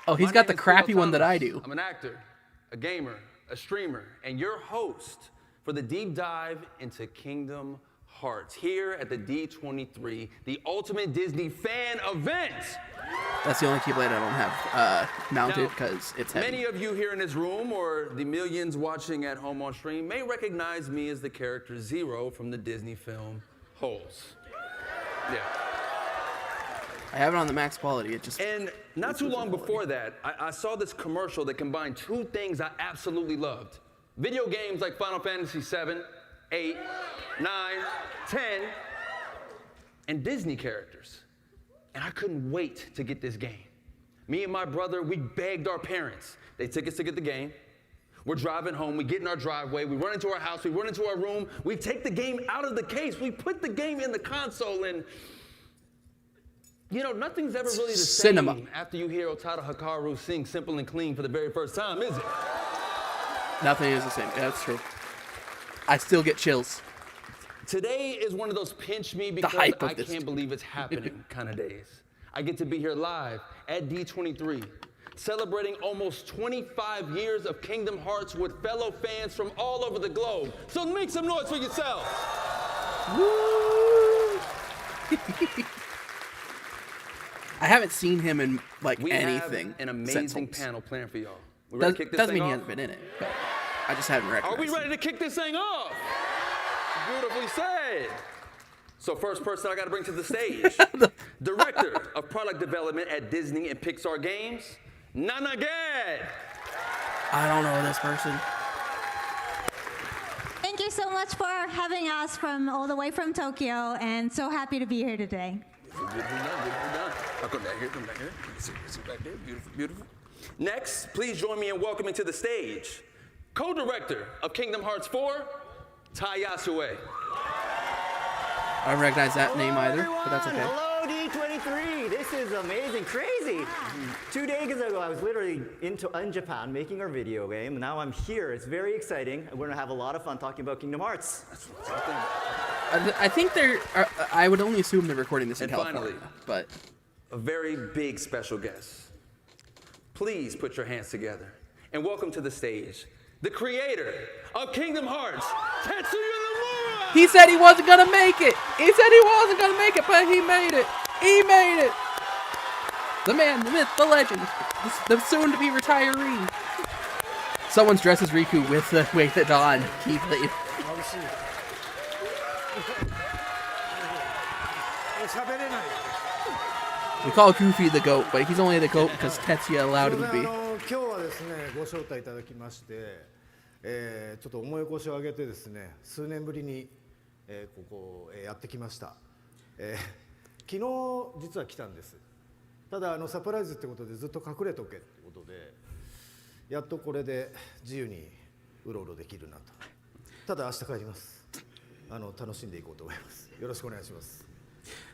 Oh, he's got the crappy one that I do. I'm an actor, a gamer, a streamer, and your host for the deep dive into Kingdom Hearts here at the D23, the ultimate Disney fan event. That's the only Keyblade I don't have mounted because it's heavy. Many of you here in this room or the millions watching at home on stream may recognize me as the character Zero from the Disney film Holes. Yeah. I have it on the max quality. It just And not too long before that, I saw this commercial that combined two things I absolutely loved. Video games like Final Fantasy VII, 8, 9, 10, and Disney characters. And I couldn't wait to get this game. Me and my brother, we begged our parents. They took us to get the game. We're driving home, we get in our driveway, we run into our house, we run into our room, we take the game out of the case, we put the game in the console, and you know, nothing's ever really the same after you hear Otada Hikaru sing Simple and Clean for the very first time, is it? Nothing is the same. Yeah, that's true. I still get chills. Today is one of those pinch me because I can't believe it's happening kind of days. I get to be here live at D23, celebrating almost 25 years of Kingdom Hearts with fellow fans from all over the globe. So make some noise for yourselves. Woo! I haven't seen him in like anything. We have an amazing panel planned for y'all. We ready to kick this thing off? Doesn't mean he hasn't been in it, but I just haven't recognized Are we ready to kick this thing off? Beautifully said. So first person I got to bring to the stage, Director of Product Development at Disney and Pixar Games, Nana Gad. I don't know this person. Thank you so much for having us from all the way from Tokyo, and so happy to be here today. Beautiful done. I'll come back here, Sit back there, beautiful, beautiful. Next, please join me in welcoming to the stage, Co-Director of Kingdom Hearts 4, Tai Yasue. I don't recognize that name either, but that's okay. Hello, D23. This is amazing, crazy. 2 days ago, I was literally in Japan making our video game. Now I'm here. It's very exciting. We're going to have a lot of fun talking about Kingdom Hearts. I think I would only assume they're recording this in California. Finally, but a very big special guest. Please put your hands together and welcome to the stage the creator of Kingdom Hearts, Tetsuya Nomura! He said he wasn't gonna make it! He said he wasn't gonna make it, but he made it! He made it! The man, the myth, the legend, the soon-to-be retiree. Someone's dressed as Riku with the Wake the Dawn keyblade. We call Goofy the goat, but he's only the goat because Tetsuya allowed him to be. 今日はですね、ご招待いただきまして、ちょっと思い起こしを上げてですね、数年ぶりに、ここ、やってきました。昨日実は来たんです。ただサプライズってことでずっと隠れとけってことで、やっとこれで自由にうろうろできるなと。ただ明日帰ります。楽しんでいこうと思います。よろしくお願いします。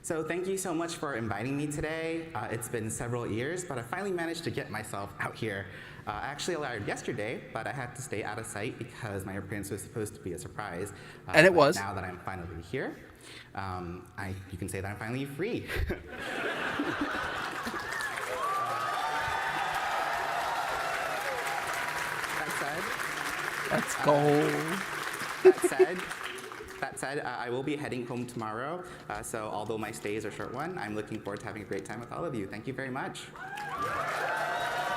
So thank you so much for inviting me today. It's been several years, but I finally managed to get myself out here. I actually arrived yesterday, but I had to stay out of sight because my appearance was supposed to be a surprise. And it was. Now that I'm finally here, you can say that I'm finally free. Let's go. That said, I will be heading home tomorrow, so although my stay is a short one, I'm looking forward to having a great time with all of you. Thank you very much.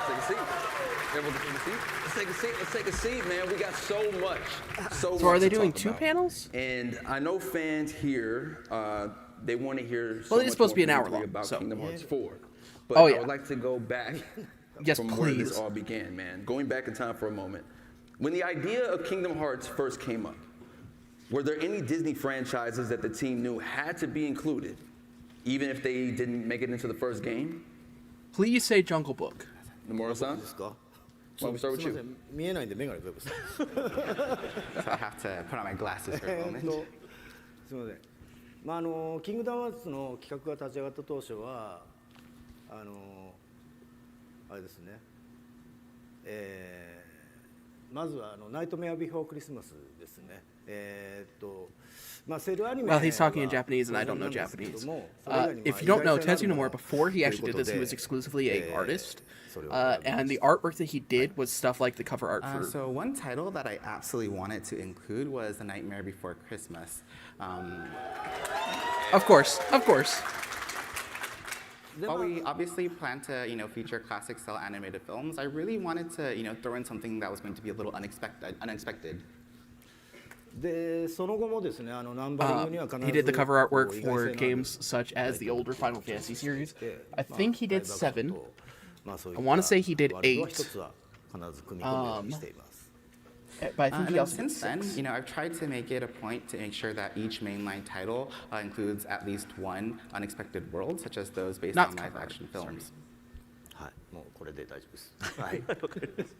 Take a seat. Everyone take a seat. Let's take a seat. Let's take a seat, man. We got so much. So are they doing two panels? And I know fans here, they want to hear. Well, it's supposed to be an hour long about so. Kingdom Hearts 4. But oh, yeah. I would like to go back yes, from where this all began, man. Going back in time for a moment. When the idea of Kingdom Hearts first came up, were there any Disney franchises that the team knew had to be included, even if they didn't make it into the first game? Please say Jungle Book. Nomura-san? Why don't we start with you? 見えないんで眼鏡どうですか So I have to put on my glasses for a moment. すみません。まあキングダムハーツの企画が立ち上がった当初はあれですね。まずはナイトメアビフォークリスマスですね。まあセルアニメ Well, he's talking in Japanese, and I don't know Japanese. If you don't know, Tetsuya Nomura, before he actually did this, he was exclusively an artist. And the artwork that he did was stuff like the cover art for... So one title that I absolutely wanted to include was The Nightmare Before Christmas. Of course, of course. While we obviously plan to, feature classic style animated films, I really wanted to, throw in something that was going to be a little unexpected. でその後もですね、ナンバリングには必ず He did the cover artwork for games such as the older Final Fantasy series. I think he did 7. I want to say he did 8. But I think he also did Since then, I've tried to make it a point to make sure that each mainline title includes at least one unexpected world, such as those based on live-action films. はい、もうこれで大丈夫です。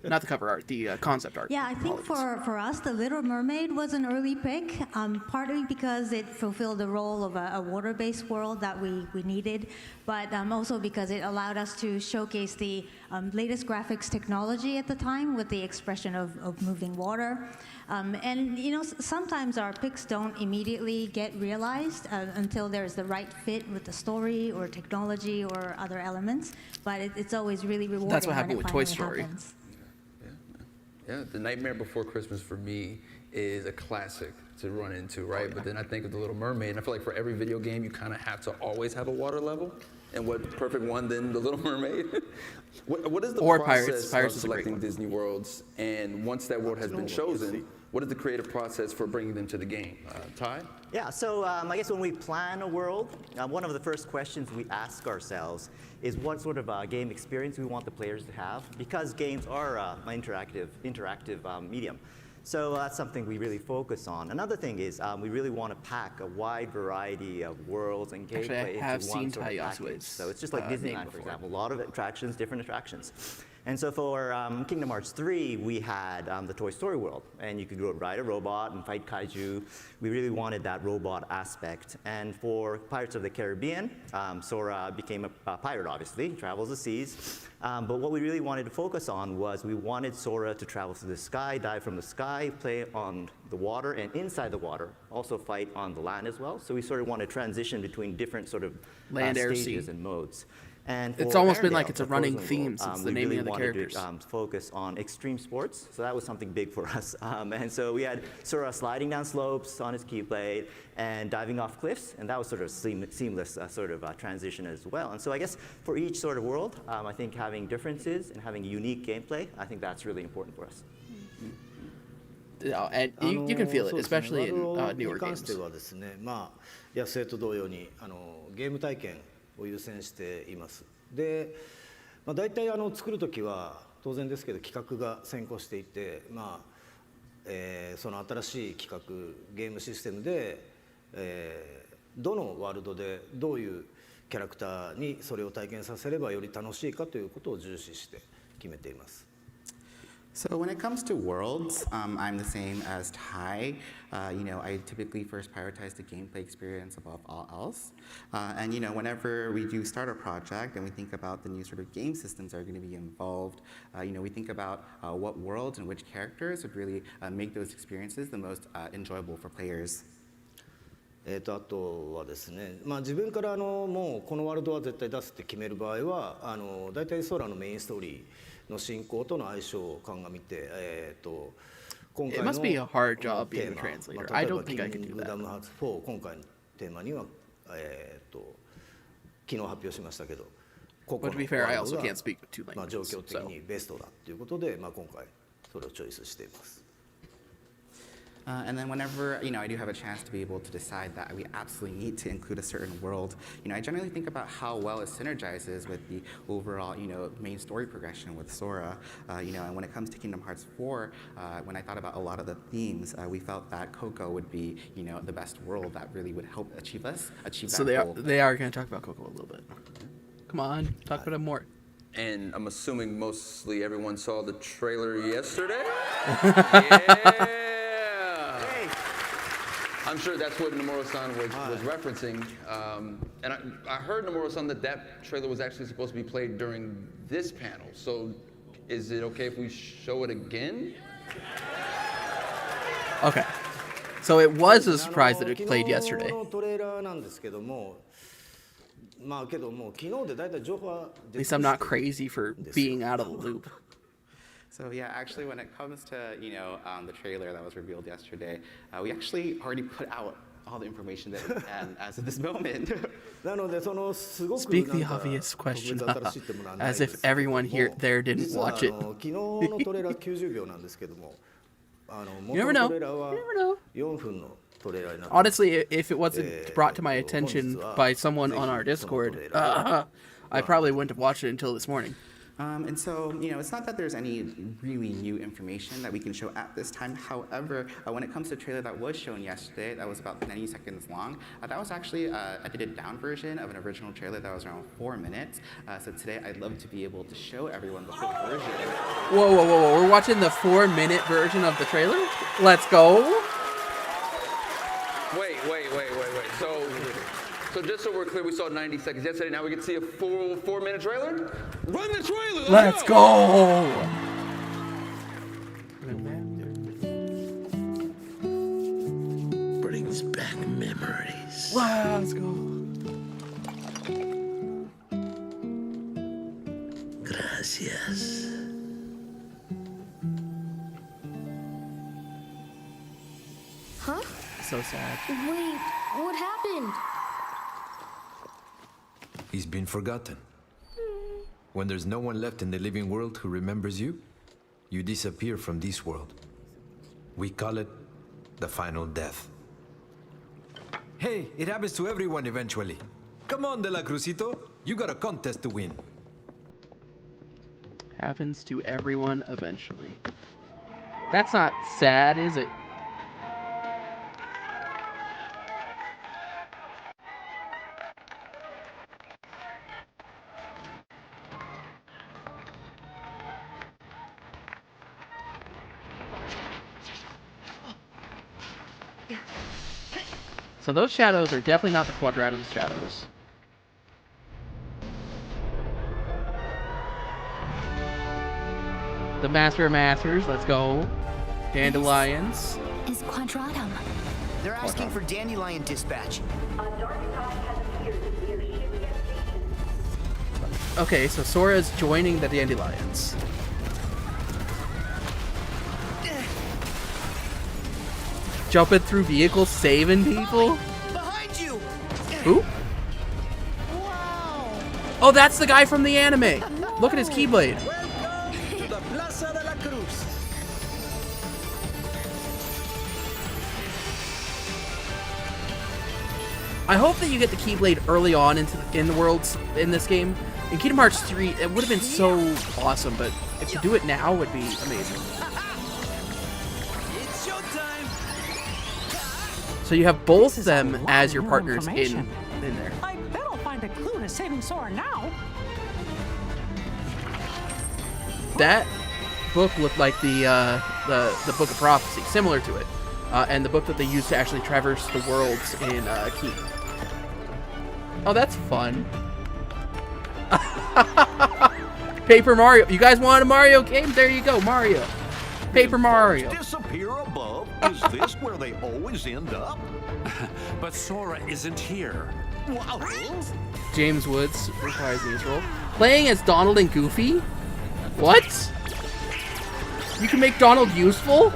Not the cover art, the concept art. Yeah, I think for us, The Little Mermaid was an early pick, partly because it fulfilled the role of a water-based world that we needed, but also because it allowed us to showcase the latest graphics technology at the time with the expression of moving water. And sometimes our picks don't immediately get realized until there's the right fit with the story or technology or other elements, but it's always really rewarding. That's what happened when with it Toy finally Story. happens. Yeah, The Nightmare Before Christmas for me is a classic to run into, right? But then I think of The Little Mermaid, and I feel like for every video game, you kind of have to always have a water level. And what perfect one than The Little Mermaid? What is the Or process Pirates of is a great selecting one. Disney worlds? And once that world has been chosen, what is the creative process for bringing them to the game? Ty? Yeah, so I guess when we plan a world, one of the first questions we ask ourselves is what sort of game experience we want the players to have, because games are an interactive medium. So that's something we really focus on. Another thing is we really want to pack a wide variety of worlds and gameplay into one sort of package. So it's just like Disneyland, for example, a lot of attractions, different attractions. And so for Kingdom Hearts 3, we had the Toy Story world, and you could go ride a robot and fight kaiju. We really wanted that robot aspect. And for Pirates of the Caribbean, Sora became a pirate, obviously, he travels the seas. But what we really wanted to focus on was we wanted Sora to travel through the sky, dive from the sky, play on the water, and inside the water, also fight on the land as well. So we sort of want to transition between different sort of Land, air, stages sea. and modes. And It's for almost been Arendelle, like it's a the running Frozen theme world, since the we naming really of the wanted characters. to focus on extreme sports, so that was something big for us. And so we had Sora sliding down slopes on his Keyblade and diving off cliffs, and that was sort of seamless sort of transition as well. And so I guess for each sort of world, I think having differences and having unique gameplay, I think that's really important for us. And you can feel it, そうですね especially in ワールド newer に関して games. はですね、まあ野生と同様にゲーム体験を優先しています。で、まあ、大体作る時は当然ですけど企画が先行していて、まあその新しい企画ゲームシステムで、どのワールドでどういうキャラクターにそれを体験させればより楽しいかということを重視して決めています。 So when it comes to worlds, I'm the same as Ty. I typically first prioritize the gameplay experience above all else. And whenever we do start a project and we think about the new sort of game systems that are going to be involved, we think about what worlds and which characters would really make those experiences the most enjoyable for players. あとはですね、まあ、自分からもうこのワールドは絶対出すって決める場合は大体ソーラのメインストーリーの進行との相性を鑑みて、今回の It must be a hard job テ being ー a マ、 translator. まあ、 I 例えば don't キ think I ン could do グダ that. ムハーツ4今回のテーマには、昨日発表しましたけど、個々 But to の be fair, I ワール also ドが can't speak two まあ、状 languages. 況的 So にベストだということで、まあ、今回それをチョイスしています。 And then whenever I do have a chance to be able to decide that we absolutely need to include a certain world, I generally think about how well it synergizes with the overall main story progression with Sora. And when it comes to Kingdom Hearts 4, when I thought about a lot of the themes, we felt that Coco would be the best world that really would help achieve so that goal. they are going to talk about Coco a little bit. Come on, talk about it more. And I'm assuming mostly everyone saw the trailer yesterday? Yeah! I'm sure that's what Nomura-san was referencing. And I heard Nomura-san that trailer was actually supposed to be played during this panel. So is it okay if we show it again? Okay. So it was a surprise that it played yesterday. 昨日のトレーラーなんですけども、まあけどもう昨日でだいたい情報は At least I'm not crazy for being out of the loop. So yeah, actually, when it comes to the trailer that was revealed yesterday, we actually already put out all the information that we can as of this moment. なのでそのすごく Speak なん the か obvious 特 question, 別新しいってものはないん as で if すけども everyone here there didn't 実は watch it. 昨日のトレーラー90秒なんですけども、元 You never の know. トレーラーは You never know. 4分のトレーラーになって Honestly, if it wasn't brought to my attention by someone on our Discord, I probably wouldn't have watched it until this morning. And so, it's not that there's any really new information that we can show at this time. However, when it comes to the trailer that was shown yesterday, that was about 90 seconds long, that was actually a edited down version of an original trailer that was around 4 minutes. So today, I'd love to be able to show everyone the full version. Whoa. We're watching the 4-minute version of the trailer? Let's go. Wait. So just so we're clear, we saw 90 seconds yesterday. Now we get to see a full 4-minute trailer? Run the trailer! Let's go. Brings back memories. Let's go. Gracias. Huh? So sad. Wait, what happened? He's been forgotten. When there's no one left in the living world who remembers you, you disappear from this world. We call it the final death. Hey, it happens to everyone eventually. Come on, De La Cruzito. You got a contest to win. Happens to everyone eventually. That's not sad, is it? So those shadows are definitely not the Quadratus shadows. The Master of Masters, let's go. Dandelions. Is Quadratum. They're asking for Dandelion dispatch. Okay, so Sora's joining the Dandelions. Jumping through vehicles, saving people? Behind you! Who? Wow! Oh, that's the guy from the anime! Look at his Keyblade. Welcome to the Plaza de la Cruz. I hope that you get the Keyblade early on in the worlds in this game. In Kingdom Hearts 3, it would have been so awesome, but if you do it now, it would be amazing. It's showtime! So you have both of This is a them lot as your more partners in information. there. I bet I'll find a clue to saving Sora now. That book looked like the Book of Prophecy, similar to it, and the book that they used to actually traverse the worlds in Key. Oh, that's fun. Paper Mario. You guys wanted a Mario game? There you go, Mario. Paper Mario. Disappear above? Is this where they always end up? But Sora isn't here. Wow. James Woods reprising his role. Playing as Donald and Goofy? What? You can make Donald useful?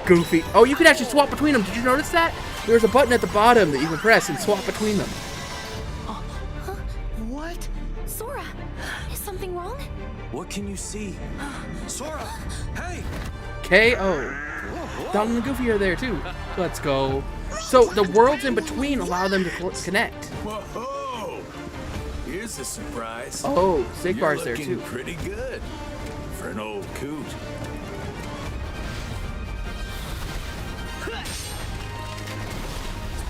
Goofy. Oh, you can actually swap between them. Did you notice that? There's a button at the bottom that you can press and swap between them. What? Sora, is something wrong? What can you see? Sora! Hey! KO. Donald and Goofy are there too. Let's go. So the worlds in between allow them to connect. Whoa! Here's a surprise. Oh, Sigbar's there You're too. looking pretty good for an old coot.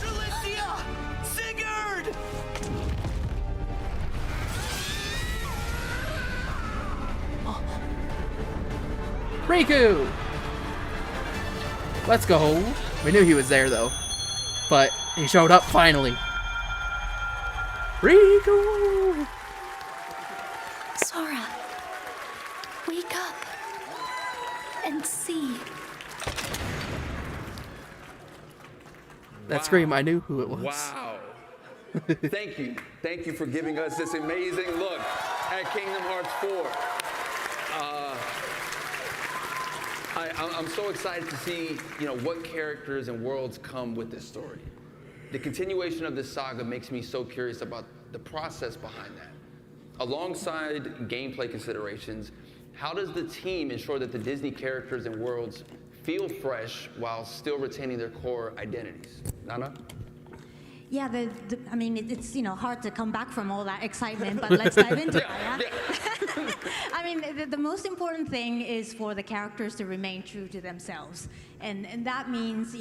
Delicia! Sigurd! Riku! Let's go. We knew he was there though. But he showed up finally. Riku! Sora, wake up. see. That scream, I knew who it was. Wow. Thank you. Thank you for giving us this amazing look at Kingdom Hearts 4. I'm so excited to see, what characters and worlds come with this story. The continuation of this saga makes me so curious about the process behind that. Alongside gameplay considerations, how does the team ensure that the Disney characters and worlds feel fresh while still retaining their core identities? Nana? Yeah, I mean, it's hard to come back from all that excitement, but let's dive into it. Yeah? I mean, the most important thing is for the characters to remain true to themselves, and that means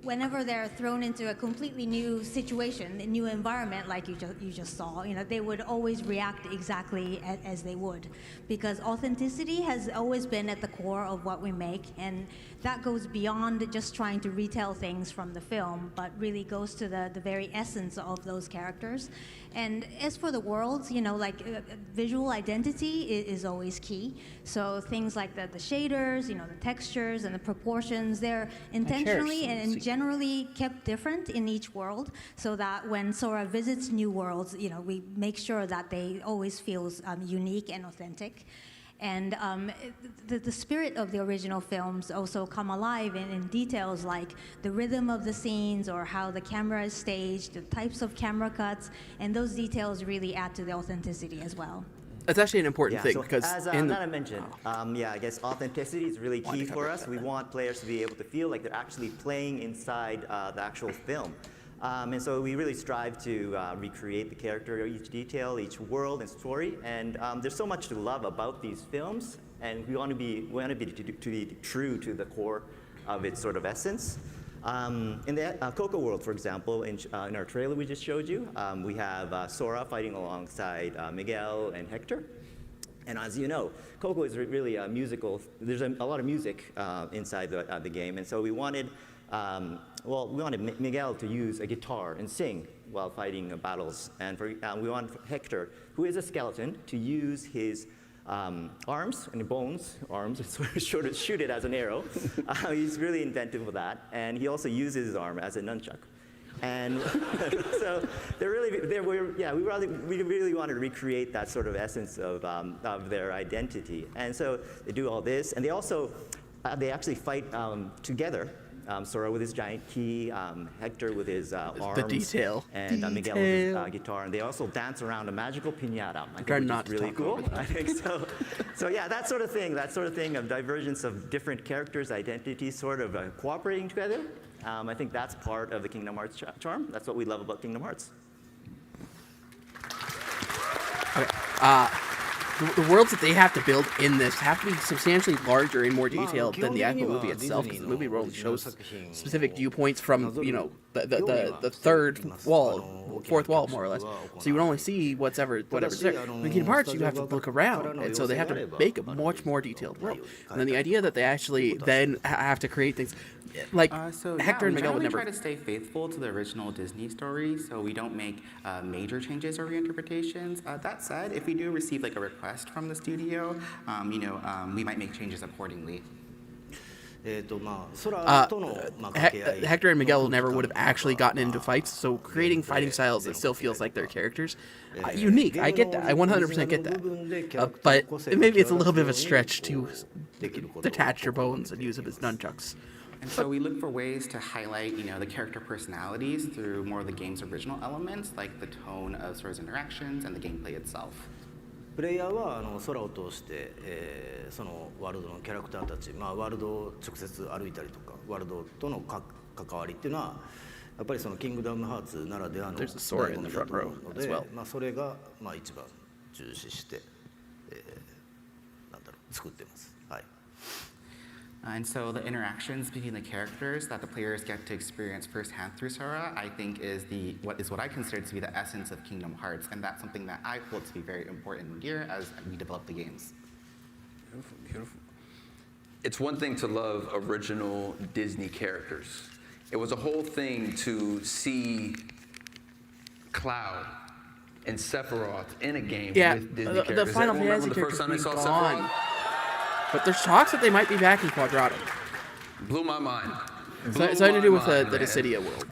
whenever they're thrown into a completely new situation, a new environment, like you just saw, they would always react exactly as they would, because authenticity has always been at the core of what we make, and that goes beyond just trying to retell things from the film, but really goes to the very essence of those characters. And as for the worlds, visual identity is always key. So things like the shaders, the textures and the proportions, they're intentionally and generally kept different in each world, so that when Sora visits new worlds, we make sure that they always feel unique and authentic. And the spirit of the original films also come alive in details like the rhythm of the scenes, or how the camera is staged, the types of camera cuts, and those details really add to the authenticity as well. That's actually an important thing, so because as Nana mentioned, I guess authenticity is really key for us. We want players to be able to feel like they're actually playing inside the actual film. And so we really strive to recreate the character, each detail, each world and story. And there's so much to love about these films, and we want to be true to the core of its sort of essence. In the Coco world, for example, in our trailer we just showed you, we have Sora fighting alongside Miguel and Hector. And as you know, Coco is really a musical. There's a lot of music inside the game, and so we wanted Miguel to use a guitar and sing while fighting battles. And we want Hector, who is a skeleton, to use his arms and arms, shoot it as an arrow. He's really inventive with that. And he also uses his arm as a nunchuck. And so we really wanted to recreate that sort of essence of their identity. And so they do all this, and they actually fight together. Sora with his giant key, Hector with his arms, the detail, and Miguel with his guitar, and they also dance around a magical piñata. I think, which is really cool. I think so. So yeah, that sort of thing of divergence of different characters' identities, sort of cooperating together. I think that's part of the Kingdom Hearts charm. That's what we love about Kingdom Hearts. Okay. The worlds that they have to build in this have to be substantially larger and more detailed than the actual movie itself, because the movie only shows specific viewpoints from, the fourth wall, more or less. So you would only see whatever's there. In Kingdom Hearts, you have to look around, and so they have to make a much more detailed world. And then the idea that they actually then have to create things like Hector and Miguel would never. We try to stay faithful to the original Disney story, so we don't make major changes or reinterpretations. That said, if we do receive a request from the studio, we might make changes accordingly. Hector and Miguel never would have actually gotten into fights, so creating fighting styles that still feels like their characters, unique. I get that. I 100% get that. But maybe it's a little bit of a stretch to detach your bones and use them as nunchucks. And so we look for ways to highlight, the character personalities through more of the game's original elements, like the tone of Sora's interactions and the gameplay itself. プレイヤーは空を通して、そのワールドのキャラクターたち、ワールドを直接歩いたりとか、ワールドとの関わりっていうのはやっぱりそのキングダムハーツならではの醍醐味だと思うので、それが一番重視して、作ってます。はい。And so the interactions between the characters that the players get to experience firsthand through Sora, I think is what I consider to be the essence of Kingdom Hearts, and that's something that I hold to be very important and dear as we develop the games. Beautiful, beautiful. It's one thing to love original Disney characters. It was a whole thing to see Cloud and Sephiroth in a game with Disney characters. The Final Fantasy the first time I saw gone. Sephiroth? But there's talks that they might be back in Quadratum. Blew my mind. Something to do with the man. Dissidia worlds.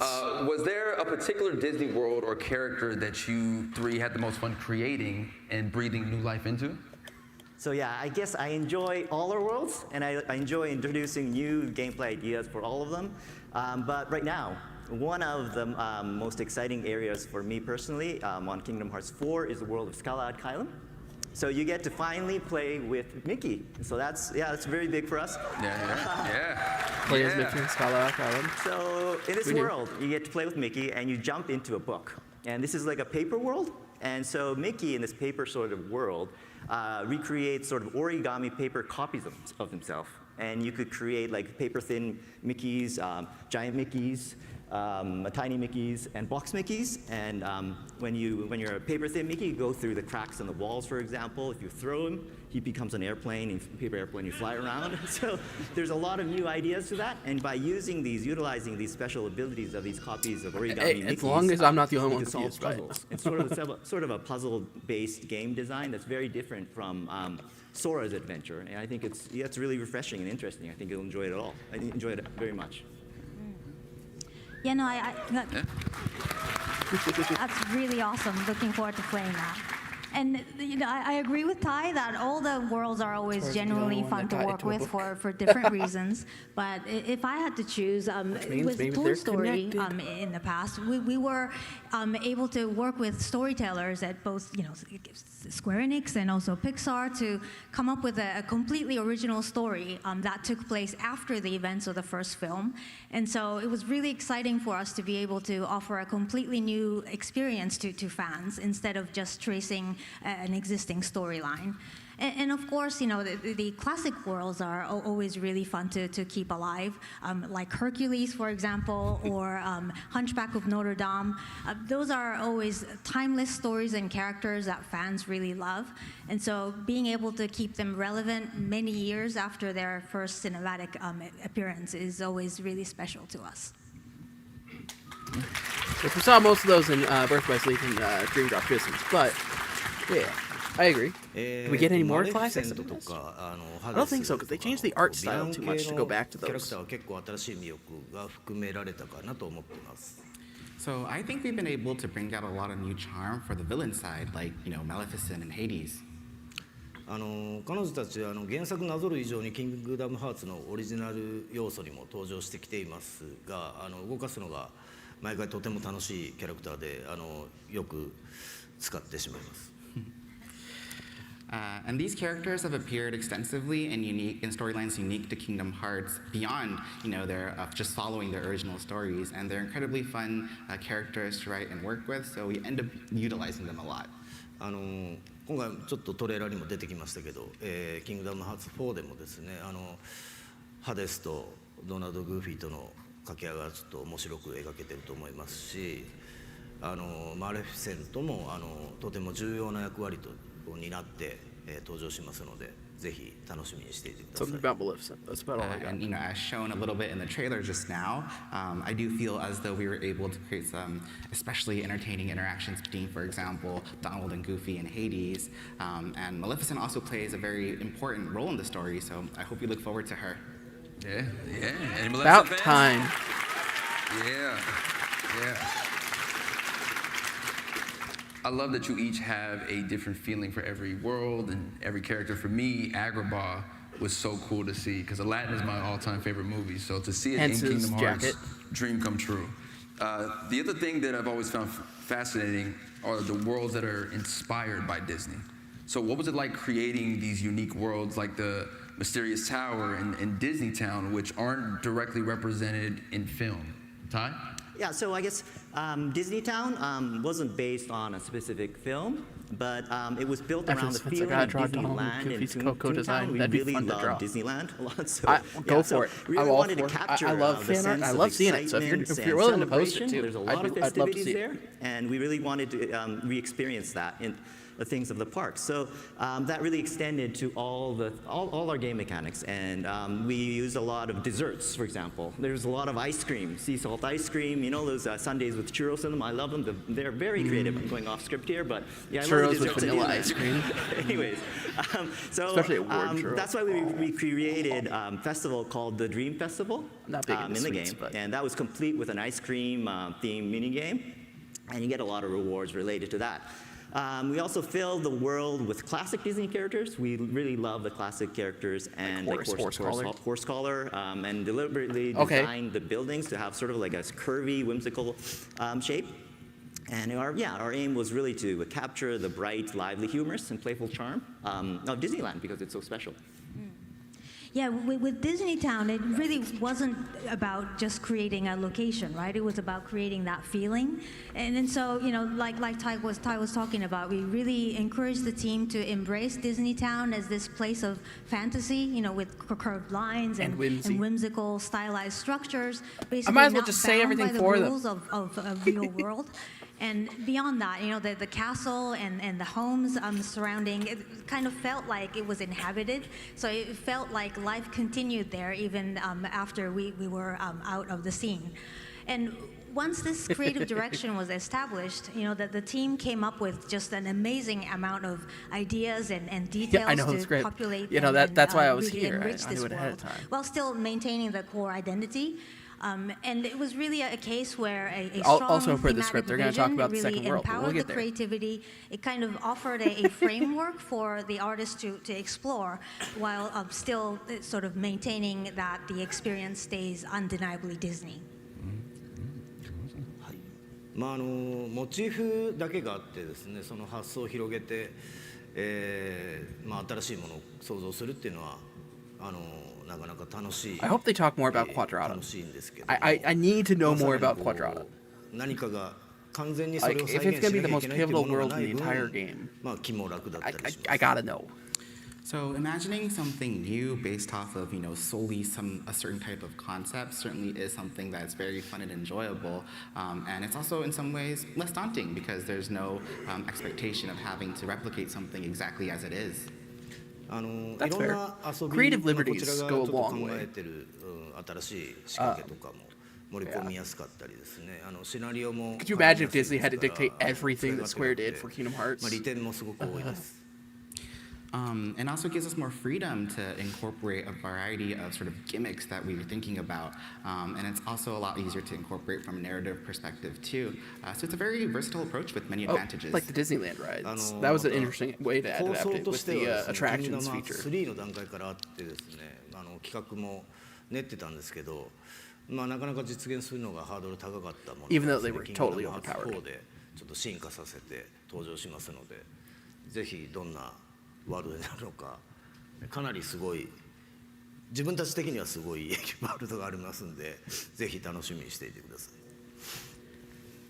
Was there a particular Disney world or character that you three had the most fun creating and breathing new life into? So yeah, I guess I enjoy all our worlds, and I enjoy introducing new gameplay ideas for all of them. But right now, one of the most exciting areas for me personally on Kingdom Hearts 4 is the world of Scarlet Kylam. So you get to finally play with Mickey. So that's very big for us. Play as Mickey and Scarlet Island. So in this world, you get to play with Mickey and you jump into a book. And this is like a paper world. And so Mickey in this paper sort of world recreates sort of origami paper copies of himself. And you could create like paper thin Mickeys, giant Mickeys, tiny Mickeys, and box Mickeys. And when you're a paper thin Mickey, you go through the cracks in the walls, for example. If you throw him, he becomes an airplane, and paper airplane, you fly around. So there's a lot of new ideas to that. And by utilizing these special abilities of these copies of origami Mickeys, as long as I'm not the only one you can solve confused, right? puzzles. It's sort of a puzzle-based game design that's very different from Sora's adventure. And I think it's really refreshing and interesting. I think you'll enjoy it all. I enjoyed it very much. Yeah, no, that's really awesome. Looking forward to playing that. And I agree with Ty that all the worlds are always genuinely fun to work with for different reasons. But if I had to choose, with Toy Story in the past, we were able to work with storytellers at both Square Enix and also Pixar to come up with a completely original story that took place after the events of the first film. And so it was really exciting for us to be able to offer a completely new experience to fans instead of just tracing an existing storyline. And of course, the classic worlds are always really fun to keep alive, like Hercules, for example, or Hunchback of Notre Dame. Those are always timeless stories and characters that fans really love. And so being able to keep them relevant many years after their first cinematic appearance is always really special to us. We saw most of those in Birth by Sleep and Dream Drop Distance, but yeah. I agree. Did we get any more classics? I don't think so, because they changed the art style too much to go back to those. So I think we've been able to bring out a lot of new charm for the villain side, like, Maleficent and Hades. 彼女たち原作なぞる以上にキングダムハーツのオリジナル要素にも登場してきていますが、動かすのが毎回とても楽しいキャラクターでよく使ってしまいます。And these characters have appeared extensively in storylines unique to Kingdom Hearts beyond, their just following their original stories, and they're incredibly fun characters to write and work with, so we end up utilizing them a lot. 今回ちょっとトレーラーにも出てきましたけど、キングダムハーツ4でもですね、ハデスとドナルド・グーフィーとの掛け合いがちょっと面白く描けてると思いますし、マレフィセントもとても重要な役割を担って、登場しますので、ぜひ楽しみにしていてください。Something about Maleficent. That's about all I got. And as shown a little bit in the trailer just now, I do feel as though we were able to create some especially entertaining interactions between, for example, Donald and Goofy and Hades. And Maleficent also plays a very important role in the story, so I hope you look forward to her. Yeah. Any Maleficent About fans? time. Yeah. I love that you each have a different feeling for every world and every character. For me, Agrabah was so cool to see because Aladdin is my all-time favorite movie. So to see it in Kingdom Hearts, dream come true. The other thing that I've always found fascinating are the worlds that are inspired by Disney. So what was it like creating these unique worlds like the Mysterious Tower and Disney Town, which aren't directly represented in film? Ty? Yeah, so I guess Disney Town wasn't based on a specific film, but it was built around the feeling of Disneyland and Toontown. We really love Disneyland a lot. So go for it. We really wanted to capture I love fan art. I love seeing it. So if you're willing to post it too, there's a lot of festivities there, and we really wanted to re-experience that in the things of the park. So that really extended to all our game mechanics, and we used a lot of desserts, for example. There's a lot of ice cream, sea salt ice cream, those sundaes with with churros in them. I love them. They're very creative. I'm going off script here, but yeah, I love Churros the with desserts in vanilla Disneyland. ice cream. Anyways, so Especially award churros. that's why we created a festival called the Dream Festival Not big into in the sweets, game, but- and that was complete with an ice cream themed mini game, and you get a lot of rewards related to that. We also filled the world with classic Disney characters. We really love the classic characters and Horse Collar, and deliberately designed the buildings to have sort of like a curvy, whimsical shape. And our aim was really to capture the bright, lively, humorous, and playful charm of Disneyland because it's so special. Yeah, with Disneytown, it really wasn't about just creating a location, right? It was about creating that feeling. And so, like Ty was talking about, we really encouraged the team to embrace Disneytown as this place of fantasy, with curved lines and whimsical, stylized structures. Basically, I might as well not just say bound everything by the for them. rules of a real world. And beyond that, the castle and the homes surrounding, it kind of felt like it was inhabited. So it felt like life continued there even after we were out of the scene. And once this creative direction was established, the team came up with just an amazing amount of ideas and details to populate. That's why I was really here. enrich I this knew it ahead of world, time. while still maintaining the core identity. And it was really a case where a I'll strong also for the thematic script, they're gonna vision talk about the really second world, but we'll empowered get the there. creativity. It kind of offered a framework for the artist to explore, while still sort of maintaining that the experience stays undeniably Disney. モチーフだけがあってですね、その発想を広げて、新しいものを創造するっていうのはなかなか楽しい。I hope they talk more about Quadrata. 楽しいんですけど。I need to know more about Quadrata. 何かが完全にそれを Like, 再 if it's 現し gonna な be き the ゃいけ most ないっていうも pivotal のが world な in い the 分、entire game, 気も楽だったりします。I gotta know. So imagining something new based off of, solely a certain type of concept certainly is something that's very fun and enjoyable. And it's also in some ways less daunting because there's no expectation of having to replicate something exactly as it is. That's fair. Creative liberties go a long way. 新しい仕掛けとかも盛り込みやすかったりですね。シナリオも Could you imagine if Disney had to dictate everything that Square did for Kingdom Hearts? 利点もすごく多いです。And also gives us more freedom to incorporate a variety of sort of gimmicks that we were thinking about. And it's also a lot easier to incorporate from a narrative perspective too. So it's a very versatile approach with many advantages. Like the Disneyland rides. That was an interesting way to adapt it with the attractions feature. 3の段階からあってですね、企画も練ってたんですけど、なかなか実現するのがハードル高かったもので、 Even though they were totally overpowered. 4でちょっと進化させて登場しますので、ぜひどんなワールドになるのか、かなりすごい自分たち的にはすごいワールドがありますんで、ぜひ楽しみにしていてください。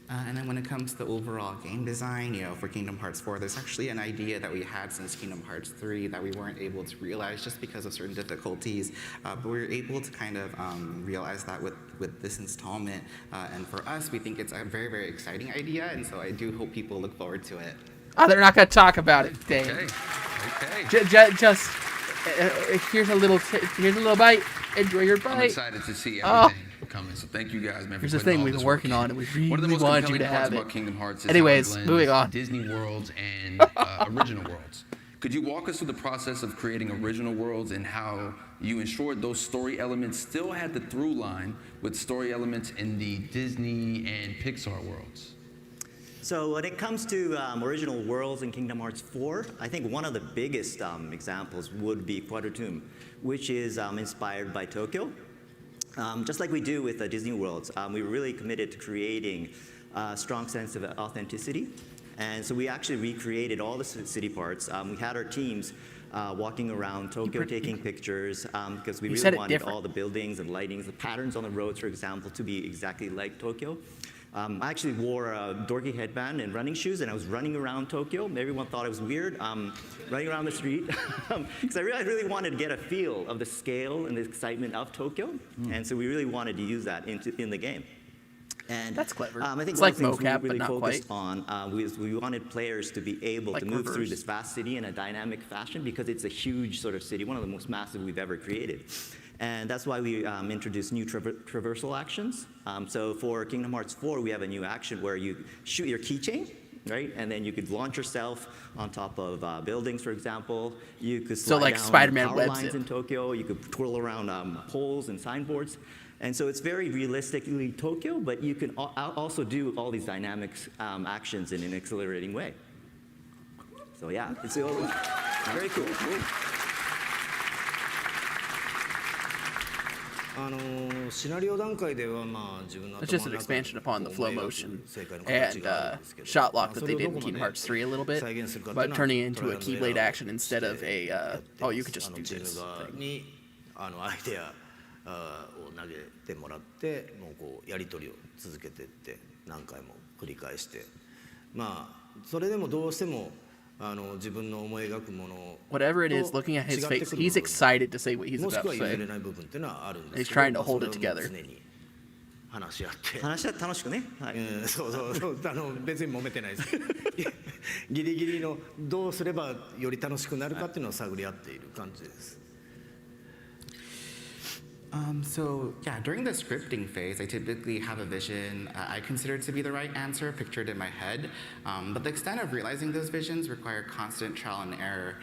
And then when it comes to the overall game design, for Kingdom Hearts 4, there's actually an idea that we had since Kingdom Hearts 3 that we weren't able to realize just because of certain difficulties. But we were able to kind of realize that with this installment. And for us, we think it's a very, very exciting idea. And so I do hope people look forward to it. Oh, they're not going to talk about it, Dave. Okay. Just here's a little bite. Enjoy your bite. I'm excited to see everything coming. So thank you guys, man. Here's the thing we've been working on, and we One of the really most wanted you compelling to parts have about it. Kingdom Hearts is Anyways, how it moving blends on. Disney worlds and original worlds. Could you walk us through the process of creating original worlds and how you ensured those story elements still had the through line with story elements in the Disney and Pixar worlds? So when it comes to original worlds in Kingdom Hearts 4, I think one of the biggest examples would be Quadratum, which is inspired by Tokyo. Just like we do with Disney worlds, we were really committed to creating a strong sense of authenticity. And so we actually recreated all the city parts. We had our teams walking around Tokyo taking pictures because we really wanted all the buildings and lightings, the patterns on the roads, for example, to be exactly like Tokyo. I actually wore a dorky headband and running shoes, and I was running around Tokyo. Everyone thought I was weird, running around the street, because I really wanted to get a feel of the scale and the excitement of Tokyo, and so we really wanted to use that in the game. And that's clever. I think it's one like of the things mocap, we really but not focused quite. on we wanted players to be able to move through this vast city in a dynamic fashion because it's a huge sort of city, one of the most massive we've ever created. And that's why we introduced new traversal actions. So for Kingdom Hearts 4, we have a new action where you shoot your keychain, right? And then you could launch yourself on top of buildings, for example. You could slide like down Spider-Man power web lines zip. in Tokyo. You could twirl around poles and signboards. And so it's very realistically Tokyo, but you can also do all these dynamic actions in an exhilarating way. So yeah, it's very cool. シナリオ段階ではまあ自分の It's just an expansion upon the flow motion and shot lock that they did in Kingdom Hearts 3 a little bit, but turning it into a Keyblade action instead of a, oh, you could just do this thing. にアイデアを投げてもらってもうこうやり取りを続けていって何回も繰り返してまあそれでもどうしても自分の思い描くもの Whatever it is, looking at his face, he's excited to say what he's もし about くは to 譲 say. れない部分っていうのはあるんで He's すけど trying to hold it それを together. 常に話し合って話し合って楽しくね。はい。そうそうそう別に揉めてないですギリギリのどうすればより楽しくなるかっていうのを探り合っている感じです So yeah, during the scripting phase, I typically have a vision I consider to be the right answer pictured in my head, but the extent of realizing those visions require constant trial and error.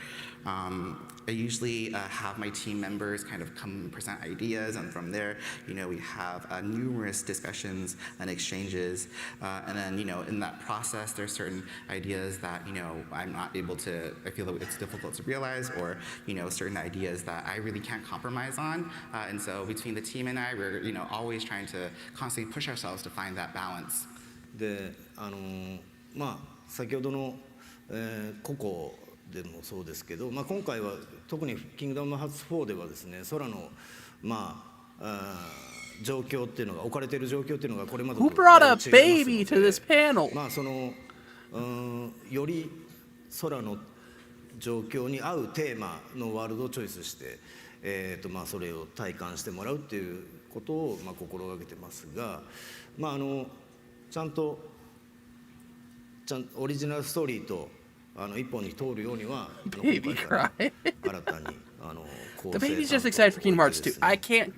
I usually have my team members kind of come and present ideas, and from there, we have numerous discussions and exchanges, and then, in that process, there's certain ideas that, I'm not able to, I feel that it's difficult to realize, or, certain ideas that I really can't compromise on, and so between the team and I, we're, always trying to constantly push ourselves to find that balance. でまあ先ほどの、ココでもそうですけど、まあ、今回は特に「キングダムハーツ4」ではですね空のまあ状況っていうのが置かれている状況っていうのがこれまでと Who brought a baby to this panel? まあそのより空の状況に合うテーマのワールドをチョイスして、まあそれを体感してもらうっていうことをまあ心がけてますが、まあちゃんとオリジナルストーリーと一本に通るようには Baby cry. 新たに The baby's just excited for Kingdom Hearts 2. I can't.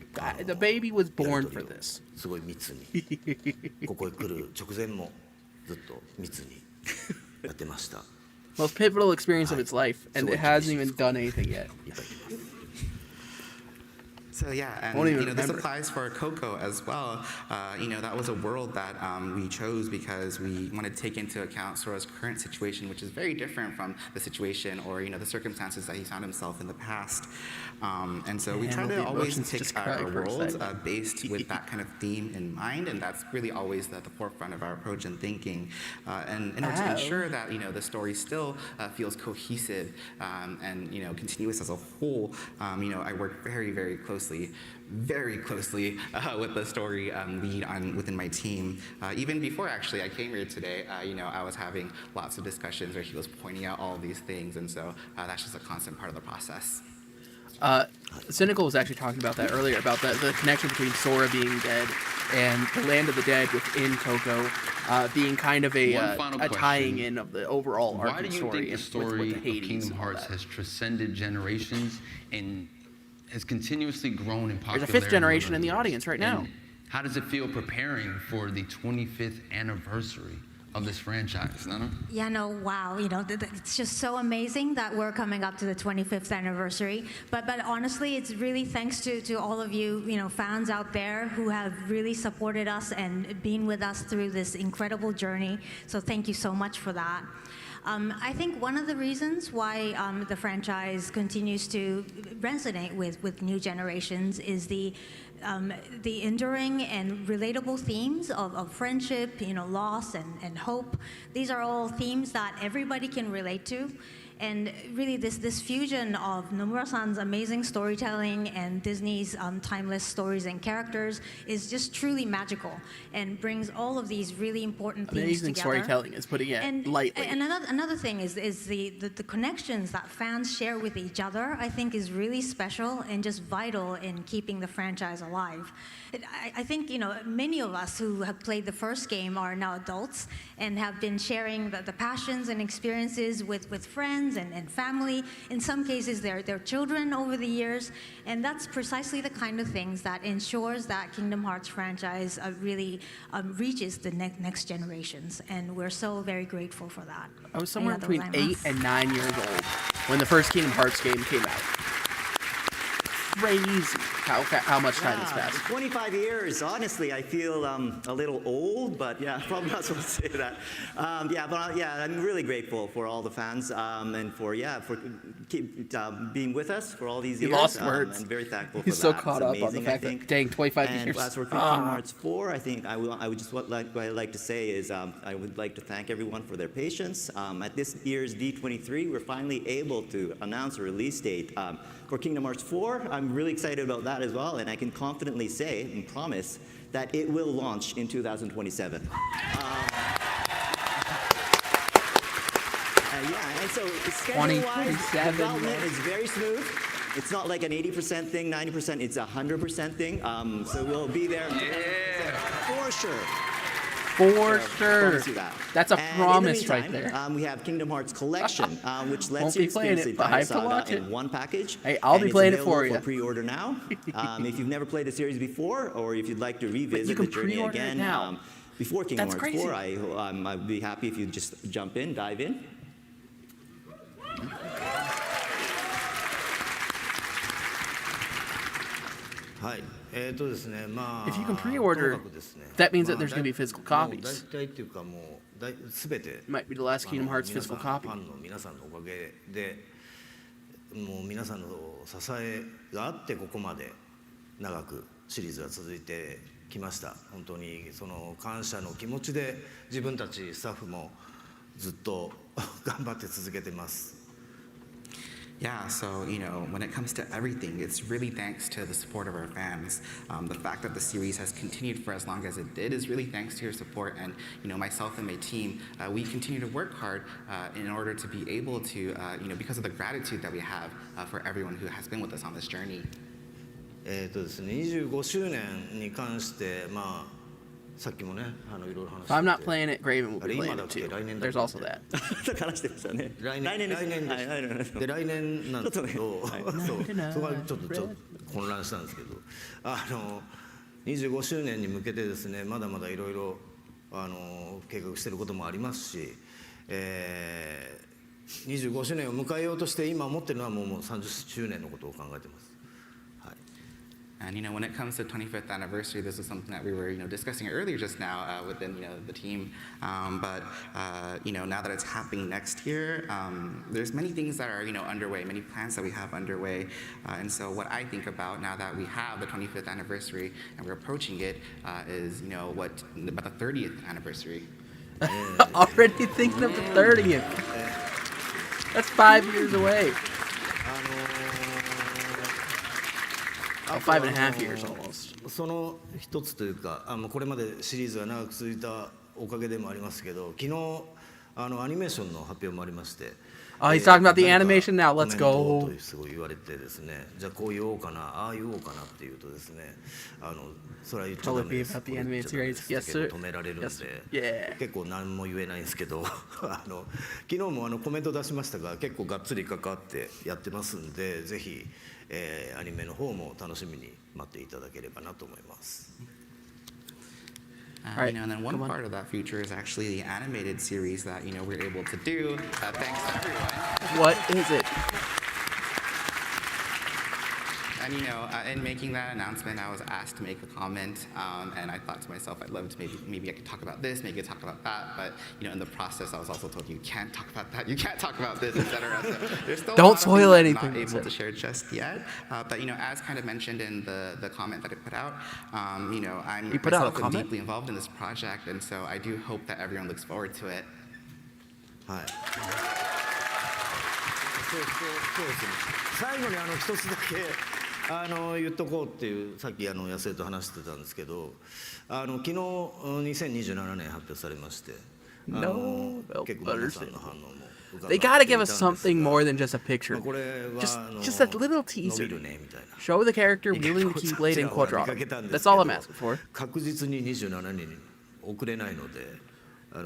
The baby was born for this. すごい密にここへ来る直前もずっと密にやってました Most pivotal experience of its life, and it hasn't even done anything yet. So yeah, and this applies for Coco as well. That was a world that we chose because we wanted to take into account Sora's current situation, which is very different from the situation or the circumstances that he found himself in the past. And so we try to always pick our worlds based with that kind of theme in mind, and that's really always at the forefront of our approach and thinking. And in order to ensure that the story still feels cohesive and continuous as a whole, I work very, very closely with the story lead within my team. Even before actually I came here today, I was having lots of discussions where he was pointing out all these things, and so that's just a constant part of the process. Cynical was actually talking about that earlier, about the connection between Sora being dead and the land of the dead within Coco being kind of a tying in of the overall arc and story. Why do you think the story of Kingdom Hearts has transcended generations and has continuously grown in popularity? There's a 5th generation in the audience right now. And how does it feel preparing for the 25th anniversary of this franchise, Nana? Yeah, no, wow. It's just so amazing that we're coming up to the 25th anniversary. But honestly, it's really thanks to all of you, fans out there who have really supported us and been with us through this incredible journey. So thank you so much for that. I think one of the reasons why the franchise continues to resonate with new generations is the enduring and relatable themes of friendship, loss and hope. These are all themes that everybody can relate to. And really this fusion of Nomura-san's amazing storytelling and Disney's timeless stories and characters is just truly magical and brings all of these really important themes Amazing together. storytelling is putting it lightly. And another thing is the connections that fans share with each other, I think, is really special and just vital in keeping the franchise alive. I think, many of us who have played the first game are now adults and have been sharing the passions and experiences with friends friends and family. In some cases, their children over the years. And that's precisely the kind of things that ensures that Kingdom Hearts franchise really reaches the next generations. And we're so very grateful for that. I was somewhere between 8 and 9 years old when the first Kingdom Hearts game came out. Crazy how much time has passed. 25 years. Honestly, I feel a little old, but yeah, probably not supposed to say that. I'm really grateful for all the fans and for keep being with us for all these years. He lost words. I'm very thankful for He's that. so caught It's up on the amazing, fact I think. that, dang, 25 and years. As for Kingdom Hearts 4, I think what I'd like to say is I would like to thank everyone for their patience. At this year's D23, we're finally able to announce a release date for Kingdom Hearts 4. I'm really excited about that as well, and I can confidently say and promise that it will launch in 2027. And so schedule-wise, development is very smooth. It's not like an 80% thing, 90%, it's a 100% thing. So we'll be there for sure. For sure. That. That's a and promise in the meantime, right there. We have Kingdom Hearts Collection, which lets Won't you be playing experience it, the but I entire have to watch saga it. in one package. Hey, I'll be it's playing it for available you. For pre-order now. If you've never played the series before, or if you'd like to revisit the journey pre-order it again now. before Kingdom That's Hearts 4, crazy. I'd be happy if you just jump in, dive in. If you can pre-order, that means that there's going to be physical copies. Might be the last Kingdom Hearts physical copy. 皆さんのおかげでもう皆さんの支えがあってここまで長くシリーズが続いてきました。本当にその感謝の気持ちで自分たちスタッフもずっと頑張って続けてます。Yeah, so, when it comes to everything, it's really thanks to the support of our fans. The fact that the series has continued for as long as it did is really thanks to your support. And, myself and my team, we continue to work hard in order to be able to, because of the gratitude that we have for everyone who has been with us on this journey. ですね、25周年に関してさっきもねいろいろ話して If I'm not playing it, Graven will be 今 playing だ it っけ too. 来年だっ There's け also that. 話してましたね。来年です。で来年なんですけど、そこはちょっと混乱したんですけど、25周年に向けてですね、まだまだいろいろ計画していることもありますし、25周年を迎えようとして今思ってるのはもう30周年のことを考えてます。And when it comes to 25th anniversary, this is something that we were discussing earlier just now within the team. But now that it's happening next year, there's many things that are underway, many plans that we have underway. And so what I think about now that we have the 25th anniversary and we're approaching it is about the 30th anniversary. Already thinking of the 30th. That's 5 years away. 5.5 years almost. その一つというか、これまでシリーズが長く続いたおかげでもありますけど、昨日アニメーションの発表もありまして。Oh, he's talking about the animation now. Let's go. すごい言われてですね、じゃあこう言おうかな、ああ言おうかなっていうとですね、それは言っちゃダメです。止められるんで、結構何も言えないんですけど、昨日もコメント出しましたが、結構がっつり関わってやってますんで、ぜひ。アニメの方も楽しみに待っていただければなと思います。And then one part of that future is actually the animated series that we're able to do. Thanks to everyone. What is it? And in making that announcement, I was asked to make a comment, and I thought to myself, I'd love to maybe I could talk about this, maybe I could talk about that, but in the process, I was also told you can't talk about that, you can't talk about this, etc. So there's still Don't spoil anything. I'm not able to share just yet. But as kind of mentioned in the comment that I put out, I'm myself deeply involved in this project, and so I do hope that everyone looks forward to it. はい。そうですね。最後に一つだけ。言っとこうっていうさっき野生と話してたんですけど昨日2027年発表されまして結構皆さんの反応も They gotta give us something more than just a picture. Just a little teaser. Show the character wielding the Keyblade in Quadrot. That's all I'm asking for. 確実に27年に遅れないので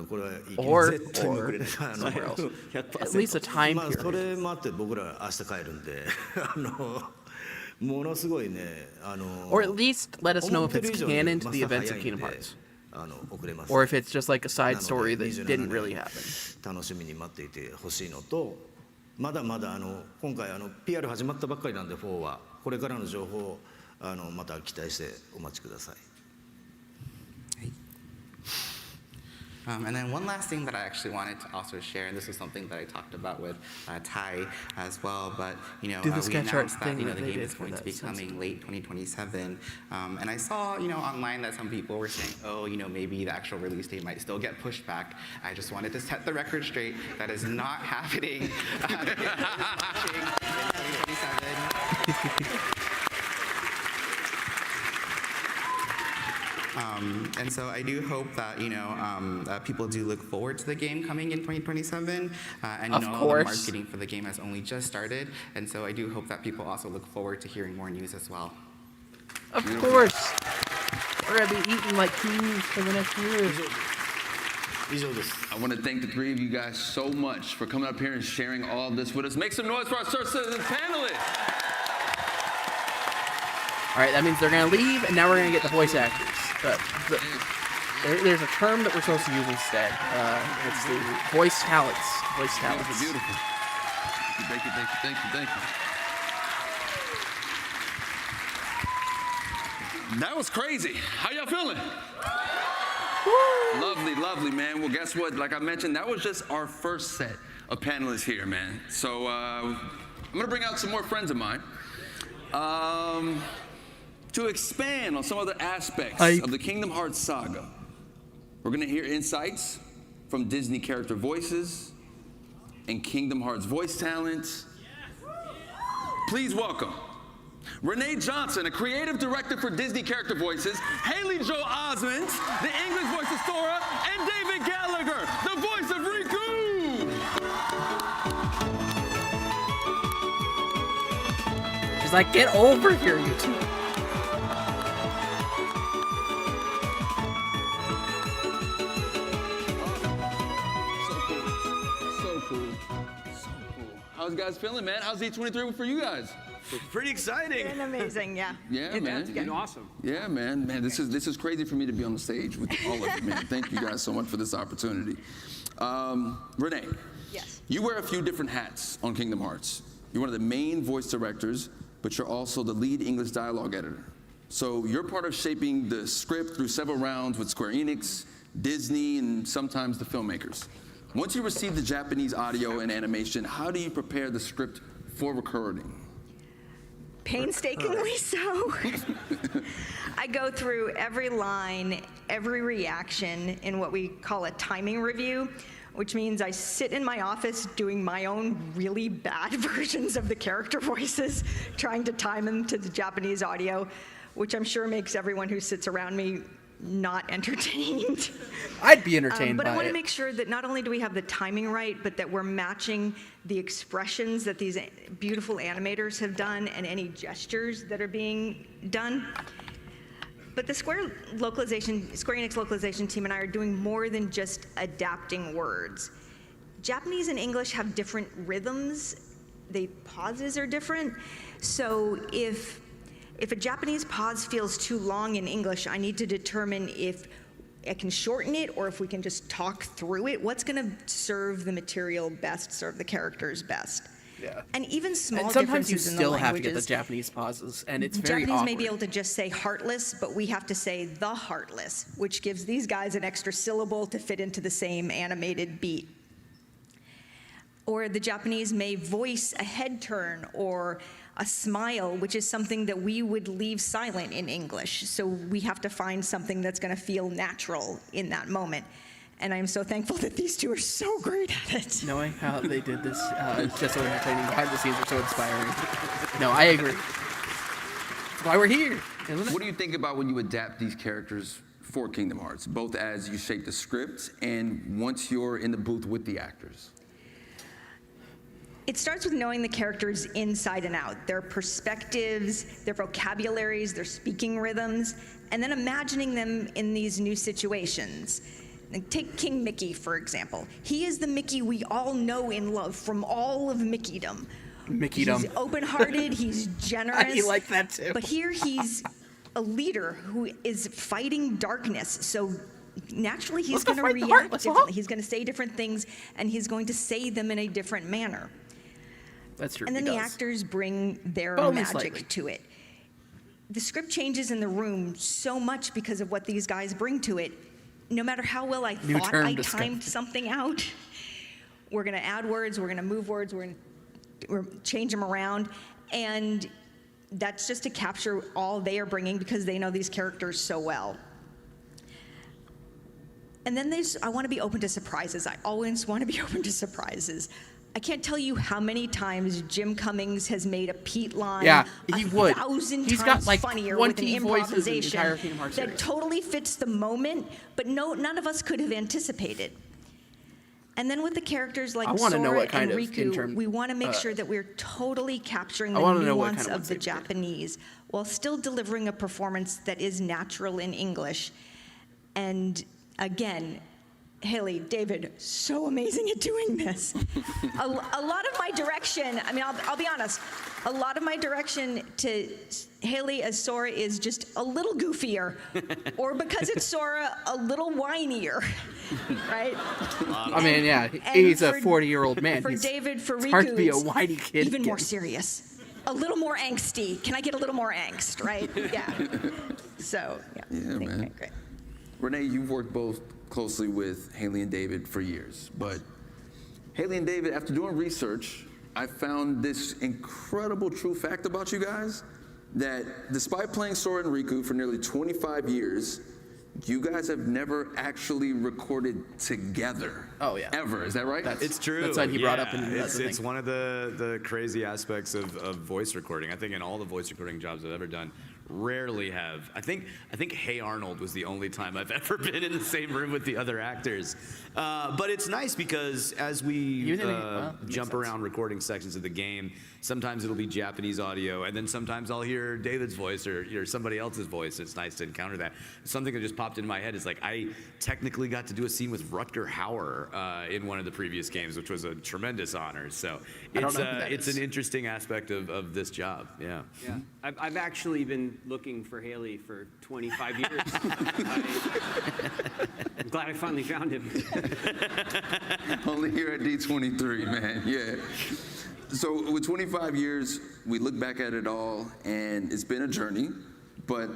これはいい Or 絶対に遅れない somewhere else. At least a time まあそ period. れもあって僕ら明日帰るんでものすごいねOr at least let us know if it's 思ってる以上に canon to the まさ events 早 of いん Kingdom で Hearts. 遅れます Or if it's just like a な side ので story that 27 didn't really happen. 楽しみに待っていてほしいのとまだまだ今回PR 始まったばっかりなんで4はこれからの情報をまた期待してお待ちください And then one last thing that I actually wanted to also share, and this was something that I talked about with Ty as well, but Do the we sketch art announced that thing the that they game did is for going to that be coming late 2027, and I saw online that some people were saying, oh, maybe the actual release date might still get pushed back. I just wanted to set the record straight. That is not happening. The game is launching in 2027. And so I do hope that people do look forward to the game coming in 2027. And Of all the course. marketing for the game has only just started, and so I do hope that people also look forward to hearing more news as well. Of course. We're gonna be eating like kings for the next year. 以上です I want to thank the three of you guys so much for coming up here and sharing all this with us. Make some noise for our first panelists. All right, that means they're gonna leave, and now we're gonna get the voice actors. There's a term that we're supposed to use instead. It's the voice talents. Voice talents. Beautiful. Thank you. That was crazy. How y'all feeling? Lovely, man. Well, guess what? Like I mentioned, that was just our first set of panelists here, man. So I'm gonna bring out some more friends of mine to expand on some other aspects of the Kingdom Hearts saga. We're gonna hear insights from Disney character voices and Kingdom Hearts voice talent. Please welcome Renee Johnson, a creative director for Disney character voices, Haley Joel Osment, the English voice of Sora, and David Gallagher, the voice of Riku. She's like, get over here, you two. So cool. How's you guys feeling, man? How's D23 for you guys? Pretty exciting. Been amazing, yeah. Yeah, man. It's been awesome. Yeah, man. This is crazy for me to be on the stage with all of you, man. Thank you guys so much for this opportunity. Renee. Yes. You wear a few different hats on Kingdom Hearts. You're one of the main voice directors, but you're also the lead English dialogue editor. So you're part of shaping the script through several rounds with Square Enix, Disney, and sometimes the filmmakers. Once you receive the Japanese audio and animation, how do you prepare the script for recording? Painstakingly so. I go through every line, every reaction in what we call a timing review, which means I sit in my office doing my own really bad versions of the character voices, trying to time them to the Japanese audio, which I'm sure makes everyone who sits around me not entertained. I'd be entertained but by I want it. to make sure that not only do we have the timing right, but that we're matching the expressions that these beautiful animators have done and any gestures that are being done. But the Square Enix localization team and I are doing more than just adapting words. Japanese and English have different rhythms. The pauses are different. So if a Japanese pause feels too long in English, I need to determine if I can shorten it or if we can just talk through it. What's gonna serve the material best, serve the characters best? Yeah. And even small And sometimes you differences in the still languages. have to get the Japanese pauses, and it's very Japanese awkward. may be able to just say heartless, but we have to say the heartless, which gives these guys an extra syllable to fit into the same animated beat. Or the Japanese may voice a head turn or a smile, which is something that we would leave silent in English. So we have to find something that's gonna feel natural in that moment. And I'm so thankful that these two are so great at it. Knowing how they did this, it's just so entertaining. Behind the scenes are so inspiring. No, I agree. That's why we're here, isn't it? What do you think about when you adapt these characters for Kingdom Hearts, both as you shape the script and once you're in the booth with the actors? It starts with knowing the characters inside and out, their perspectives, their vocabularies, their speaking rhythms, and then imagining them in these new situations. take King Mickey, for example. He is the Mickey we all know and love from all of Mickeydom. Mickeydom. He's open-hearted, he's generous. I like that too. But here he's a leader who is fighting darkness, so naturally he's going to react differently. He's going to say different things, and he's going to say them in a different manner. That's true. And then the actors bring their magic to it. The script changes in the room so much because of what these guys bring to it. No matter how well I thought I timed something out, we're going to add words, we're going to move words, we're going to change them around, and that's just to capture all they are bringing because they know these characters so well. And then I want to be open to surprises. I always want to be open to surprises. I can't tell you how many times Jim Cummings has made a Pete line he would. 1,000 He's times got like funnier 20 with an voices in the improvisation entire Kingdom Hearts that series. totally fits the moment, but none of us could have anticipated. And then with the characters like Sora and Riku, we want to make sure that we're totally capturing the nuance of the Japanese while still delivering a performance that is natural in English. And again, Haley, David, so amazing at doing this. A lot of my direction, I mean, I'll be honest, a lot of my direction to Haley as Sora is just a little goofier, or because it's Sora, a little whinier, right? I mean, yeah, he's a 40-year-old man. For David, for Riku, it's hard to be a whiny kid even more serious. A little more angsty. Can I get a little more angst, right? Yeah. So, yeah, man. Great. Renee, you've worked both closely with Haley and David for years, but Haley and David, after doing research, I found this incredible true fact about you guys, that despite playing Sora and Riku for nearly 25 years, you guys have never actually recorded together. Oh, yeah. Ever, is that right? It's true. That's what he brought up in It's one of the crazy aspects of voice recording. I think in all the voice recording jobs I've ever done, rarely have. I think Hey Arnold was the only time I've ever been in the same room with the other actors. But it's nice because as we jump around recording sections of the game, sometimes it'll be Japanese audio, and then sometimes I'll hear David's voice or somebody else's voice. It's nice to encounter that. Something that just popped into my head is like I technically got to do a scene with Rutger Hauer in one of the previous games, which was a tremendous honor. So it's an interesting aspect of this job. Yeah. Yeah. I've actually been looking for Haley for 25 years. I'm glad I finally found him. Only here at D23, man. Yeah. So with 25 years, we look back at it all, and it's been a journey. But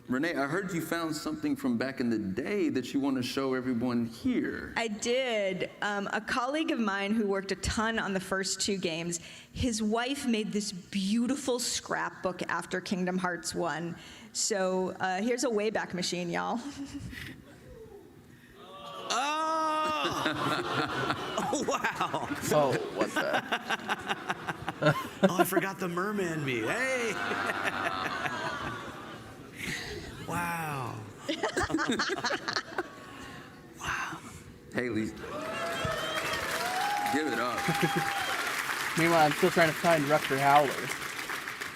Renee, I heard you found something from back in the day that you want to show everyone here. I did. A colleague of mine who worked a ton on the first two games, his wife made this beautiful scrapbook after Kingdom Hearts 1. So here's a Wayback Machine, y'all. Oh, wow. Oh, what's that? Oh, I forgot the merman me. Hey. Wow. Wow. Haley, give it up. Meanwhile, I'm still trying to find Rutger Hauer.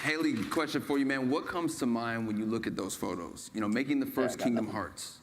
Haley, question for you, man. What comes to mind when you look at those photos? You know, making the first Kingdom Hearts.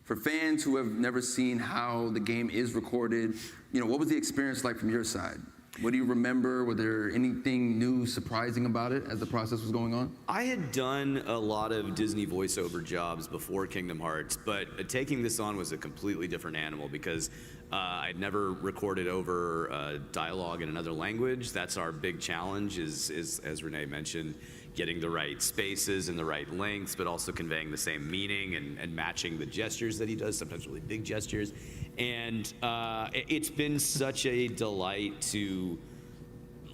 For fans who have never seen how the game is recorded, you know, what was the experience like from your side? What do you remember? Were there anything new, surprising about it as the process was going on? I had done a lot of Disney voiceover jobs before Kingdom Hearts, but taking this on was a completely different animal because I'd never recorded over dialogue in another language. That's our big challenge is as Renee mentioned, getting the right spaces and the right lengths, but also conveying the same meaning and matching the gestures that he does, sometimes really big gestures. And it's been such a delight to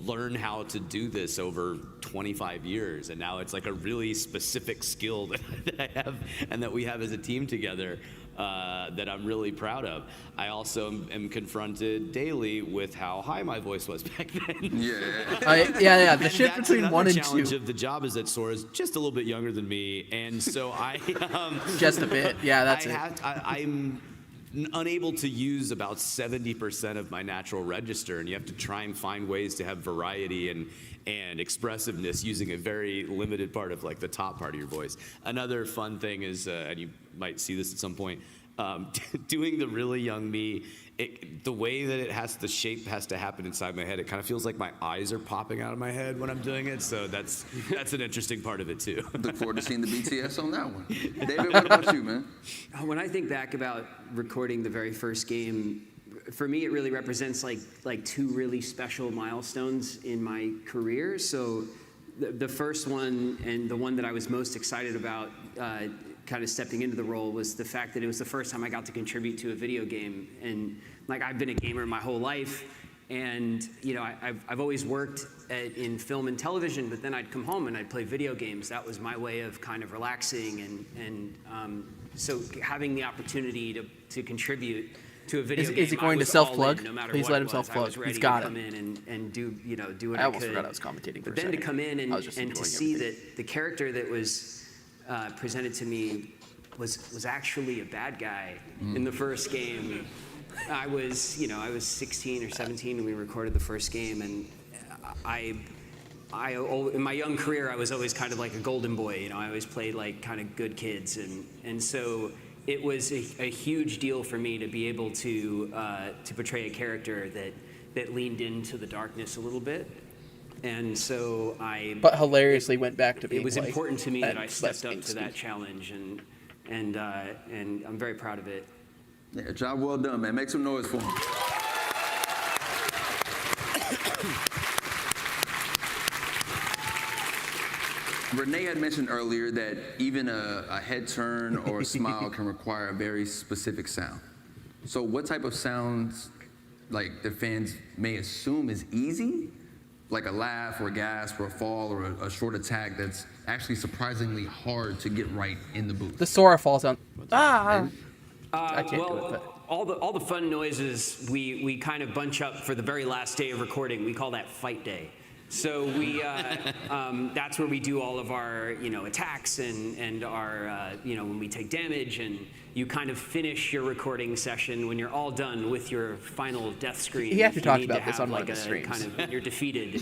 learn how to do this over 25 years. And now it's like a really specific skill that I have and that we have as a team together that I'm really proud of. I also am confronted daily with how high my voice was back then. Yeah. The shift between 1 and 2. The challenge of the job is that Sora's just a little bit younger than me, and so I just a bit. Yeah, that's I'm unable to use about 70% of my natural register, and you have to try and find ways to have variety and expressiveness using a very limited part of like the top part of your voice. Another fun thing is, and you might see this at some point, doing the really young me, the way that the shape has to happen inside my head, it kind of feels like my eyes are popping out of my head when I'm doing it. So that's an interesting part of it too. Look forward to seeing the BTS on that one. David, what about you, man? When I think back about recording the very first game, for me, it really represents like two really special milestones in my career. So the first one, and the one that I was most excited about kind of stepping into the role, was the fact that it was the first time I got to contribute to a video game. And like, I've been a gamer my whole life, and I've always worked in film and television, but then I'd come home and I'd play video games. That was my way of kind of relaxing, and so having the opportunity to contribute to a video game. Is he going to self-plug? Please let him self-plug. He's got it. Come in and do what I almost forgot I was commentating for But then to come in and to see everything. that the character that was presented to me was actually a bad guy in the first game. I was 16 or 17 when we recorded the first game, and I in my young career I was always kind of like a golden boy. I always played like kind of good kids, and so it was a huge deal for me to be able to portray a character that leaned into the darkness a little bit. And so but hilariously went back to being. It was like, important to me that I stepped up to that challenge, and I'm very proud of it. Yeah, job well done, man. Make some noise for him. Renee had mentioned earlier that even a head turn or a smile can require a very specific sound. So what type of sounds, like, the fans may assume is easy, like a laugh or a gasp or a fall or a short attack, that's actually surprisingly hard to get right in the booth? The Sora falls down. I can't well, do it. But. all the fun noises we kind of bunch up for the very last day of recording. We call that fight day. So we that's where we do all of our attacks and our when we take damage, and you kind of finish your recording session when you're all done with your final death screen. He actually talked about to this have on one like of his streams. Kind of, you're defeated,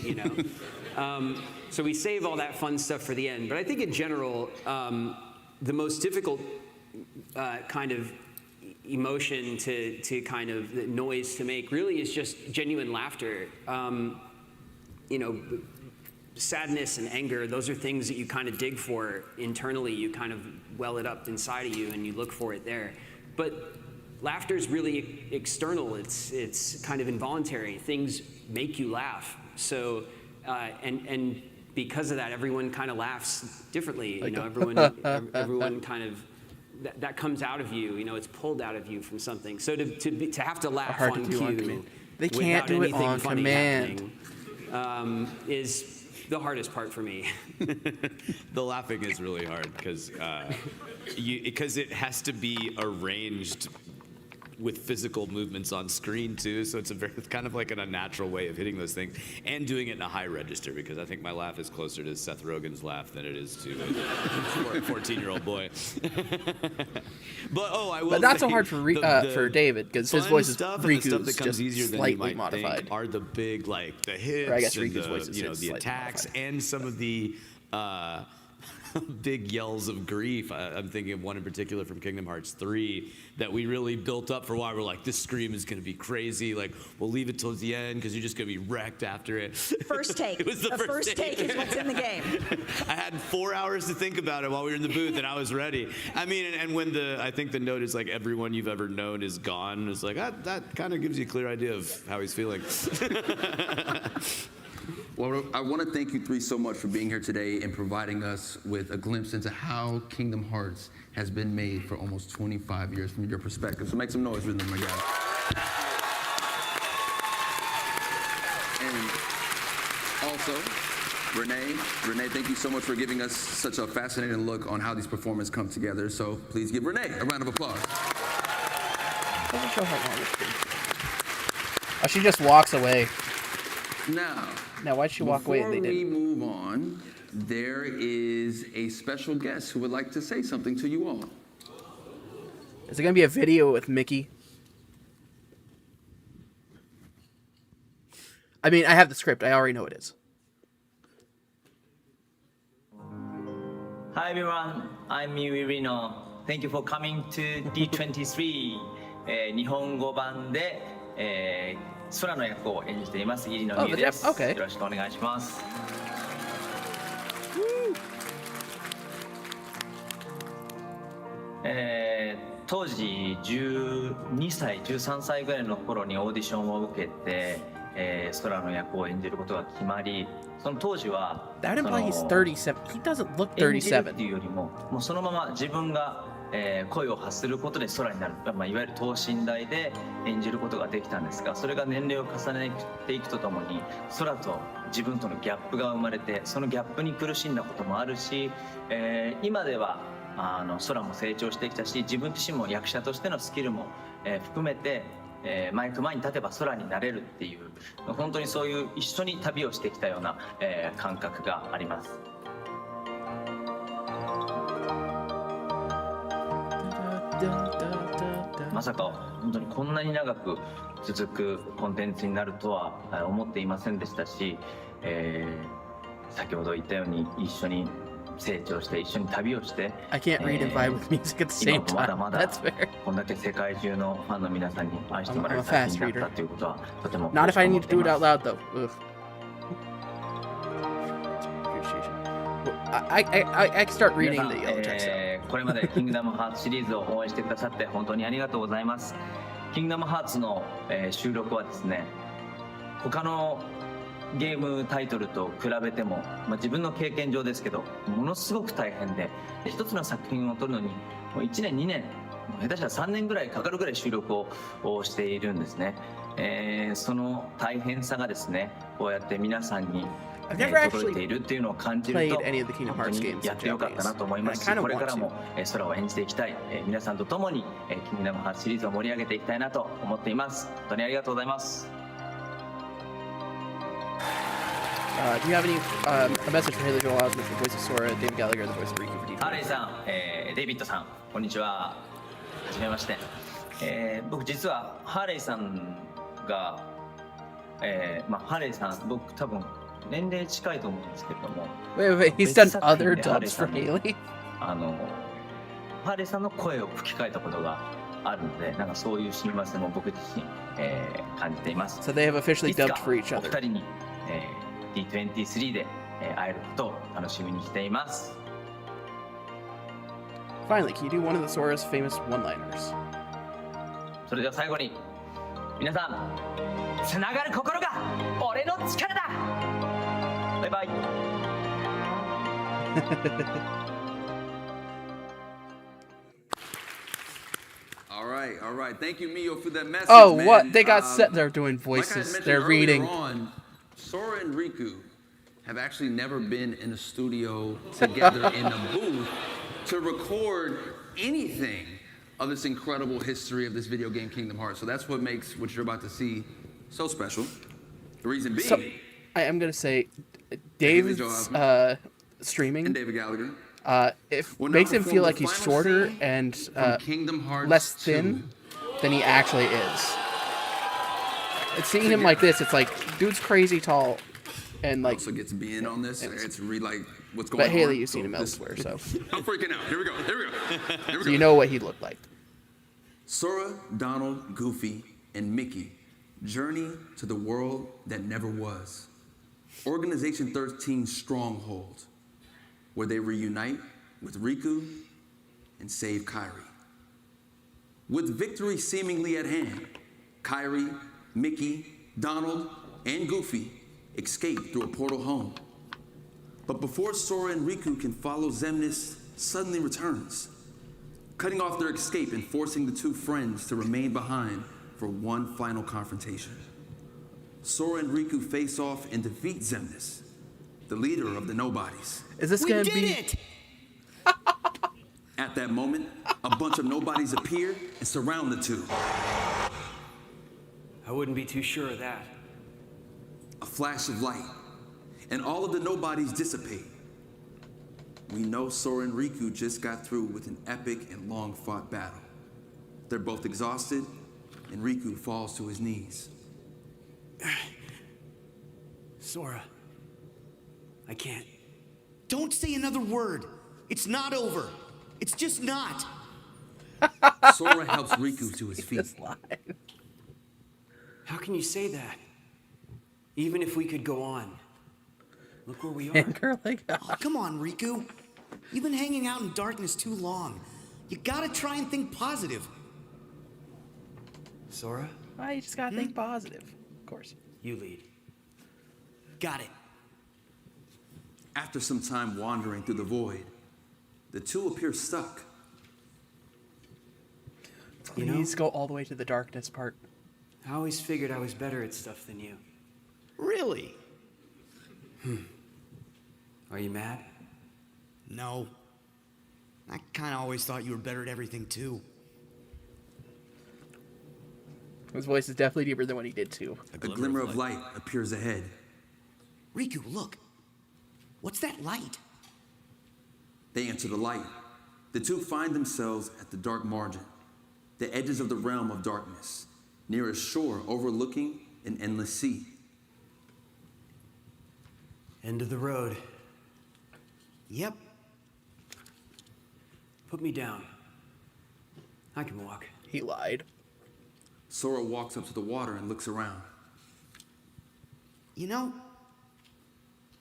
So we save all that fun stuff for the end. But I think in general, the most difficult kind of emotion to kind of the noise to make really is just genuine laughter. Sadness and anger, those are things that you kind of dig for internally. You kind of well it up inside of you and you look for it there. But laughter is really external. It's kind of involuntary. Things make you laugh. So, and because of that, everyone kind of laughs differently. Everyone kind of, that comes out of you. It's pulled out of you from something. So to have to laugh on cue, they can't do it on command. Is the hardest part for me. The laughing is really hard because it has to be arranged with physical movements on screen too, so it's kind of like an unnatural way of hitting those things and doing it in a high register, because I think my laugh is closer to Seth Rogen's laugh than it is to a 14-year-old boy. But not so hard for David, because his voice is Riku's just slightly modified. Are the big, like, the hits, or I guess and Riku's voice is the attacks, modified. And some of the big yells of grief. I'm thinking of one in particular from Kingdom Hearts 3 that we really built up for a while. We're like, this scream is going to be crazy. Like, we'll leave it till the end because you're just going to be wrecked after it. First take. It was the first take is what's in the game. I had 4 hours to think about it while we were in the booth, and I was ready. I mean, and when I think the note is like, everyone you've ever known is gone, it's like, that kind of gives you a clear idea of how he's feeling. Well, I want to thank you three so much for being here today and providing us with a glimpse into how Kingdom Hearts has been made for almost 25 years from your perspective. So make some noise for them, my guys. And also, Renee, thank you so much for giving us such a fascinating look on how these performances come together. So please give Renee a round of applause. Doesn't show how long it's been. Oh, she just walks away. Now, why'd she walk away and they didn't? Before we move on, there is a special guest who would like to say something to you all. Is it going to be a video with Mickey? I mean, I have the script. I already know it is. Hi everyone, I'm Miwi Rino. Thank you for coming to D23、日本語版で、空の役を演じています入野美優です。よろしくお願いします。当時12歳、13歳ぐらいの頃にオーディションを受けて、空の役を演じることが決まり、その当時は That implies he's 37. He doesn't look 演じるっ 37. ていうよりも、もうそのまま自分が、声を発することで空になる、まあ、いわゆる等身大で演じることができたんですが、それが年齢を重ねていくとともに空と自分とのギャップが生まれて、そのギャップに苦しんだこともあるし、今では空も成長してきたし、自分自身も役者としてのスキルも、含めて、マイク前に立てば空になれるっていう、本当にそういう一緒に旅をしてきたような、感覚があります。まさか本当にこんなに長く続くコンテンツになるとは思っていませんでしたし、先ほど言ったように一緒に成長して一緒に旅をして、I can't read and vibe with music at the same 今もまだ time. まだ That's fair. こんだけ世界中のファンの皆さんに愛してもらえる I'm a 作 fast 品だった reader. ということはとても Not if I 思 need っ to てい do it ま out す。 loud though. Ugh. I start 皆 reading さん the yellow text out. これまでキングダムハーツシリーズを応援してくださって本当にありがとうございます。キングダムハーツの、収録はですね、他のゲームタイトルと比べても、自分の経験上ですけどものすごく大変で、一つの作品を撮るのにもう1年2年下手したら3年ぐらいかかるぐらい収録をしているんですね。その大変さがですね、こうやって皆さんにI've never 届いているっていうのを感じる played と any of the Kingdom 本当 Hearts に games や in ってよかったなと思いますし、 Japanese. I kinda これ want から to. も空を演じていきたい、皆さんと共にキングダムハーツシリーズを盛り上げていきたいなと思っています。本当にありがとうございます。Do you have any a message for Haley Joel Osment, the voice of Sora, David Gallagher, the voice of Riku for D23? ハーレイさん、デイビッドさん、こんにちは。はじめまして。僕実はハーレイさんが、ハーレイさん、僕多分年齢近いと思うんですけれども。Wait, he's done other dubs for Haley? ハーレイさんの声を吹き替えたことがあるので、なんかそういう親和性も僕自身、感じています。 So they have officially dubbed for each お other. 二人に、D23 で、会えることを楽しみにしています。Finally, can you do one of the Sora's famous one-liners? それでは最後に皆さん、つながる心が俺の力だ。バイバイ。All right. Thank you, Mio, for that message. Oh, man. what? They got set. They're doing Like I had voices. mentioned They're earlier reading. on, Sora and Riku have actually never been in a studio together in a booth to record anything of this incredible history of this video game, Kingdom Hearts. So that's what makes what you're about to see so special. The reason being, So, I am gonna say, David's streaming. And David Gallagher. It makes him feel like he's shorter and less thin than he actually is. And seeing him like this, it's like, dude's crazy tall, and like. Also gets to be in on this. It's really like what's going But on. Haley, you've seen him elsewhere, so. I'm freaking out. Here we go. So you know what he looked like. Sora, Donald, Goofy, and Mickey journey to the world that never was. Organization 13's stronghold, where they reunite with Riku and save Kairi. With victory seemingly at hand, Kairi, Mickey, Donald, and Goofy escape through a portal home. But before Sora and Riku can follow, Xemnas suddenly returns, cutting off their escape and forcing the two friends to remain behind for one final confrontation. Sora and Riku face off and defeat Xemnas, the leader of the Nobodies. Is this gonna be? At that moment, a bunch of nobodies appear and surround the two. I wouldn't be too sure of that. A flash of light, and all of the nobodies dissipate. We know Sora and Riku just got through with an epic and long-fought battle. They're both exhausted, and Riku falls to his knees. Sora, I can't. Don't say another word. It's not over. It's just not. Sora helps Riku to his feet. This line. How can you say that? Even if we could go on. Look where we are. Anger like Oh, come on, Riku. You've been hanging out in darkness too long. You gotta try and think positive. Sora, you just gotta think positive. Of course. you lead. Got it. After some time wandering through the void, the two appear stuck. Please go all the way to the darkness part. I always figured I was better at stuff than you. Really? Are you mad? No. I kinda always thought you were better at everything too. His voice is definitely deeper than what he did too. A glimmer of light appears ahead. Riku, look. What's that light? They enter the light. The two find themselves at the dark margin, the edges of the realm of darkness, near a shore overlooking an endless sea. End of the road. Yep. Put me down. I can walk. He lied. Sora walks up to the water and looks around. You know,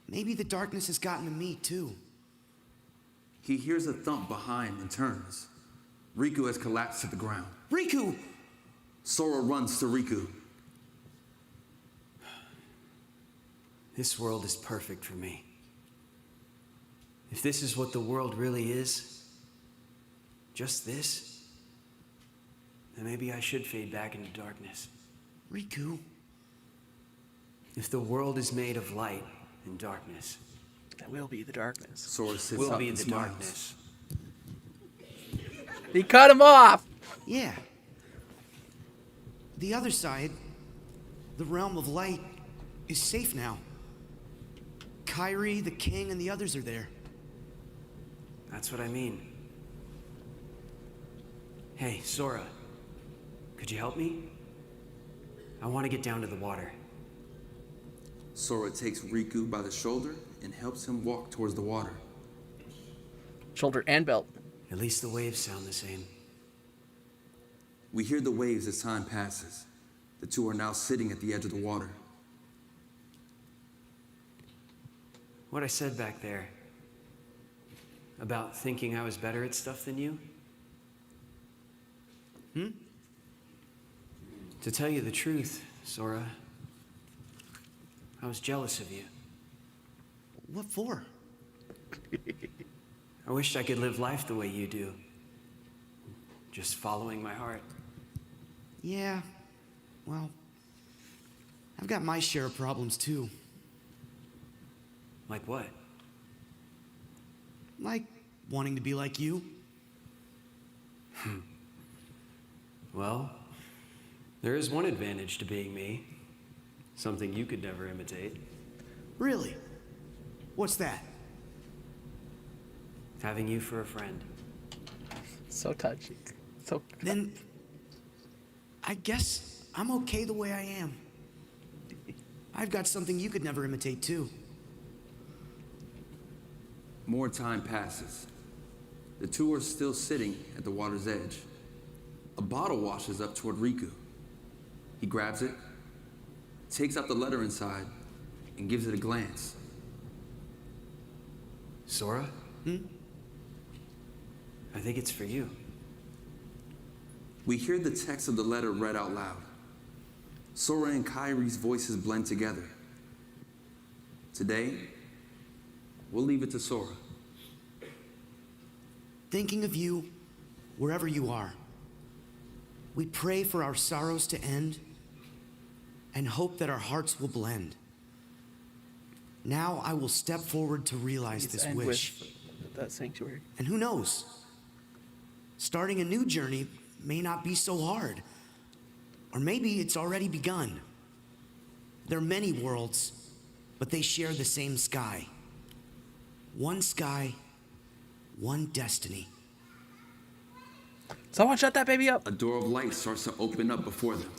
maybe the darkness has gotten to me too. He hears a thump behind and turns. Riku has collapsed to the ground. Riku! Sora runs to Riku. This world is perfect for me. If this is what the world really is, just this, then maybe I should fade back into darkness. Riku. If the world is made of light and darkness, that will be the darkness. Sora sits will up be and the smiles. darkness. He cut him off! Yeah. The other side, the realm of light, is safe now. Kyrie, the king, and the others are there. That's what I mean. Hey, Sora, could you help me? I want to get down to the water. Sora takes Riku by the shoulder and helps him walk towards the water. Shoulder and belt. At least the waves sound the same. We hear the waves as time passes. The two are now sitting at the edge of the water. What I said back there about thinking I was better at stuff than you? To tell you the truth, Sora, I was jealous of you. What for? I wished I could live life the way you do. Just following my heart. Yeah, well, I've got my share of problems too. Like what? Like wanting to be like you. Well, there is one advantage to being me. Something you could never imitate. Really? What's that? Having you for a friend. So touching. So. Then, I guess I'm okay the way I am. I've got something you could never imitate too. More time passes. The two are still sitting at the water's edge. A bottle washes up toward Riku. He grabs it, takes out the letter inside, and gives it a glance. Sora? I think it's for you. We hear the text of the letter read out loud. Sora and Kyrie's voices blend together. Today, we'll leave it to Sora. Thinking of you, wherever you are. We pray for our sorrows to end and hope that our hearts will blend. Now I will step forward to realize this end wish. with that sanctuary. And who knows? Starting a new journey may not be so hard. Or maybe it's already begun. There are many worlds, but they share the same sky. One sky, one destiny. Someone shut that baby up. A door of light starts to open up before them.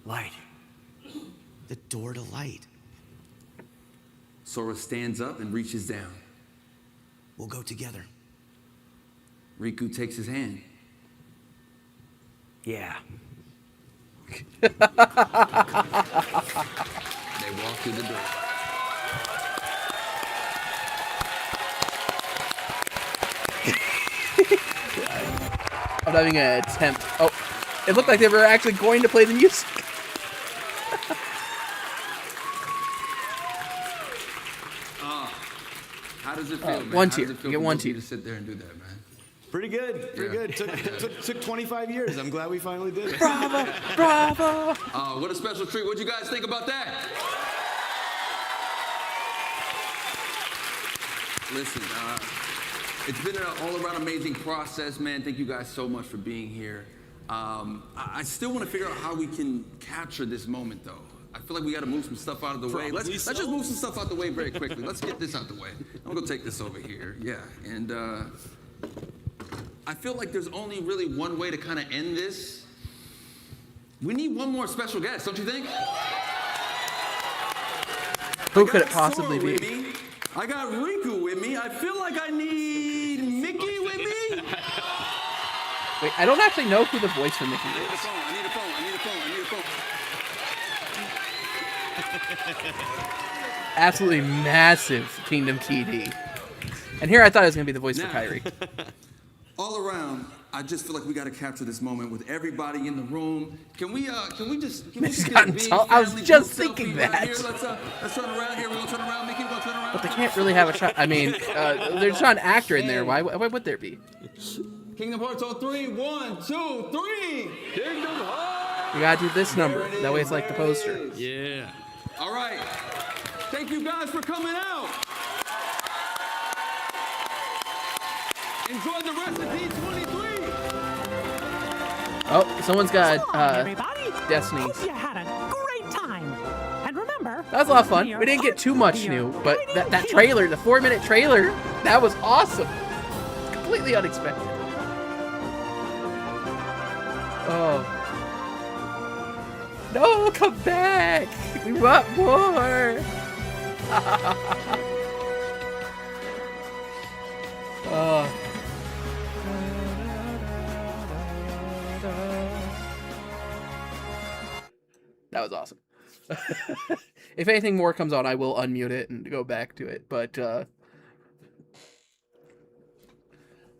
Light. The door to light. Sora stands up and reaches down. We'll go together. Riku takes his hand. Yeah. They walk through the door. I'm having an attempt. Oh, it looked like they were actually going to play the music. How does it feel, man? One How tier. does it feel You get for one both of you tier. to sit there and do that, man? Pretty good. Pretty Yeah. good. Took 25 years. I'm glad we finally did it. Bravo! Bravo! What a special treat. What'd you guys think about that? Listen, it's been an all-around amazing process, man. Thank you guys so much for being here. I still want to figure out how we can capture this moment, though. I feel like we got to move some stuff out of the way. Let's just move some stuff out the way very quickly. Let's get this out the way. I'm gonna go take this over here. Yeah, and I feel like there's only really one way to kind of end this. We need one more special guest, don't you think? Who could it possibly Sora be? with me. I got Riku with me. I feel like I need Mickey with me. Wait, I don't actually know who the voice for Mickey I need a is. phone. I need a phone. I need a phone. I need a phone. Absolutely massive Kingdom TD. And here I thought it was going to be the voice for Now. Kyrie. All around, I just feel like we got to capture this moment with everybody in the room. Can we just It's get a gotten big tall. I was family just group thinking selfie right that. here? Let's turn around here. We're gonna turn around. Mickey, we're gonna turn around. But they can't really have a shot. I mean, there's not an actor in there. Why would there be? Kingdom Hearts on 3. 1, 2, 3. Kingdom Hearts. You gotta do this number. That way it's like the poster. Yeah. All right. Thank you guys for coming out. Enjoy the rest of D23. Oh, someone's got So long, everybody. Destiny's. Hope you had a great time. And remember, That was a lot of fun. We didn't get too much new, but that trailer, the 4-minute trailer, that was awesome. Completely unexpected. Oh. No, come back! We want more! Oh. That was awesome. If anything more comes on, I will unmute it and go back to it. But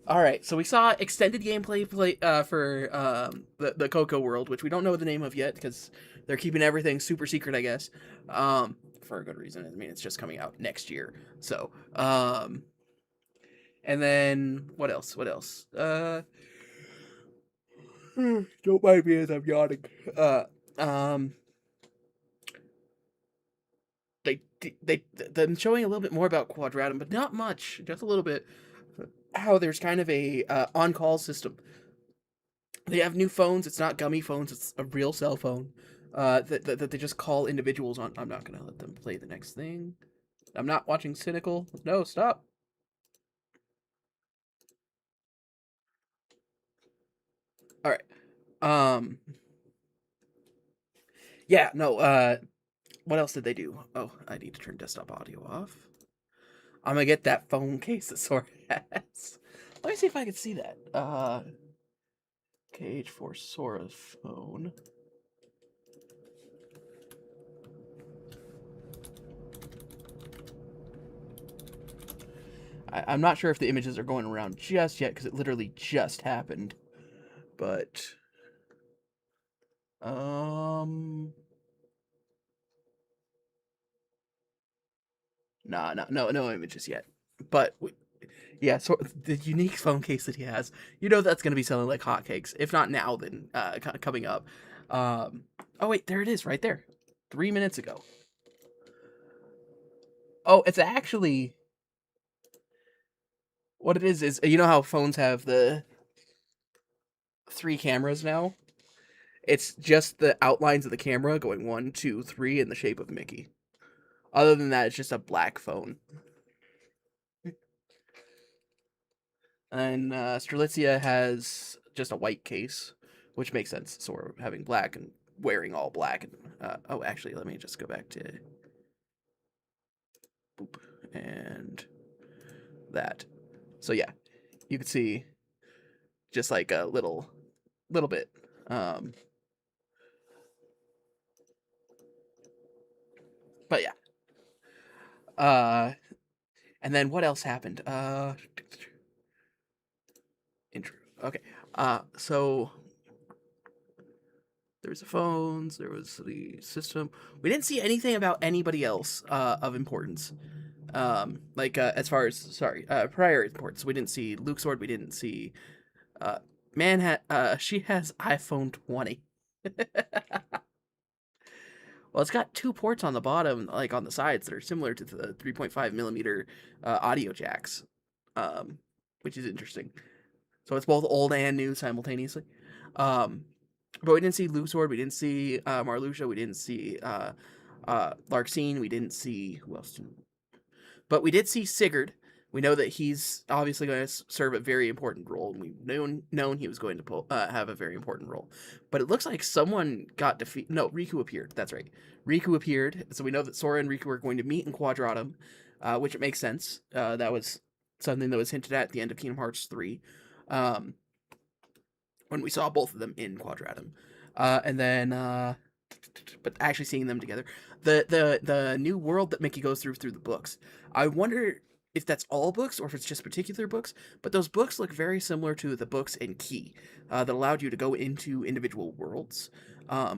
all right, so we saw extended gameplay for the Coco World, which we don't know the name of yet because they're keeping everything super secret, I guess, for a good reason. I mean, it's just coming out next year. So, and then what else? What else? Don't mind me as I'm yawning. Them showing a little bit more about Quadratum, but not much, just a little bit. How there's kind of a on-call system. They have new phones. It's not gummy phones. It's a real cell phone that they just call individuals on. I'm not gonna let them play the next thing. I'm not watching Cynical. No, stop. All right. Yeah. No. What else did they do? Oh, I need to turn desktop audio off. I'm gonna get that phone case that Sora has. Let me see if I can see that. Cage for Sora's phone. I'm not sure if the images are going around just yet because it literally just happened. But no images yet. But yeah, so the unique phone case that he has, you know that's going to be selling like hotcakes. If not now, then coming up. Oh wait, there it is, right there. 3 minutes ago. Oh, it's actually what it is you know how phones have the 3 cameras now? It's just the outlines of the camera going 1, 2, 3 in the shape of Mickey. Other than that, it's just a black phone. And Strelitzia has just a white case, which makes sense. Sora having black and wearing all black. And oh, actually, let me just go back to boop and that. So yeah, you can see just like a little bit. But yeah. And then what else happened? Intro. Okay. So there was the phones, there was the system. We didn't see anything about anybody else of importance. As far as prior importance, we didn't see Luke's sword. We didn't see she has iPhone 20. Well, it's got 2 ports on the bottom, like on the sides, that are similar to the 3.5 millimeter audio jacks, which is interesting. So it's both old and new simultaneously. But we didn't see Luke's sword. We didn't see Marluxia. We didn't see Larxene. We didn't see who else? But we did see Sigurd. We know that he's obviously going to serve a very important role, and we've known he was going to have a very important role. But it looks like someone got defeated. No, Riku appeared. That's right. Riku appeared, so we know that Sora and Riku are going to meet in Quadratum, which it makes sense. That was something that was hinted at the end of Kingdom Hearts 3, when we saw both of them in Quadratum. And then, but actually seeing them together. The new world that Mickey goes through the books. I wonder if that's all books or if it's just particular books, but those books look very similar to the books in Key that allowed you to go into individual worlds,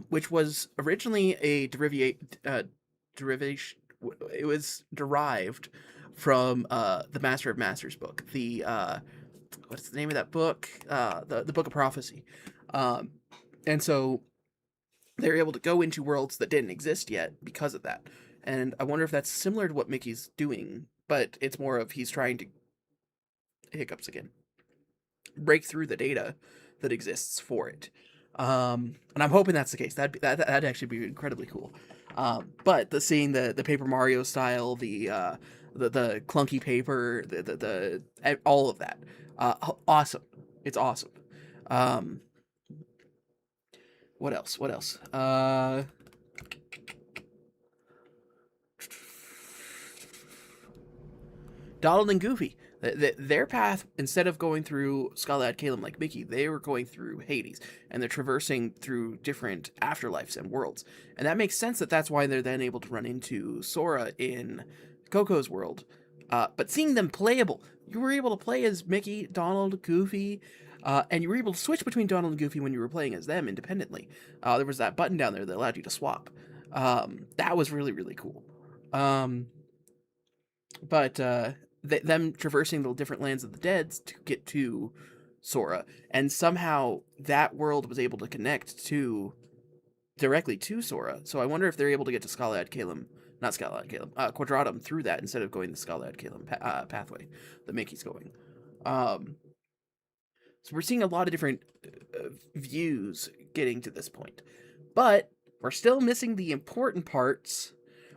which was originally a derivation. It was derived from the Master of Masters book. What's the name of that book? The Book of Prophecy. And so they're able to go into worlds that didn't exist yet because of that. And I wonder if that's similar to what Mickey's doing, but it's more of he's trying to break through the data that exists for it. And I'm hoping that's the case. That'd actually be incredibly cool. But seeing the Paper Mario style, the clunky paper, the all of that, awesome. It's awesome. What else? Donald and Goofy. Their path, instead of going through Skull Calum like Mickey, they were going through Hades, and they're traversing through different afterlives and worlds. And that makes sense that's why they're then able to run into Sora in Coco's world. But seeing them playable, you were able to play as Mickey, Donald, Goofy, and you were able to switch between Donald and Goofy when you were playing as them independently. There was that button down there that allowed you to swap. That was really, really cool. But them traversing the different lands of the dead to get to Sora, and somehow that world was able to connect directly to Sora. So I wonder if they're able to get to Quadratum through that instead of going the Skull Calum pathway that Mickey's going. So we're seeing a lot of different views getting to this point, but we're still missing the important parts.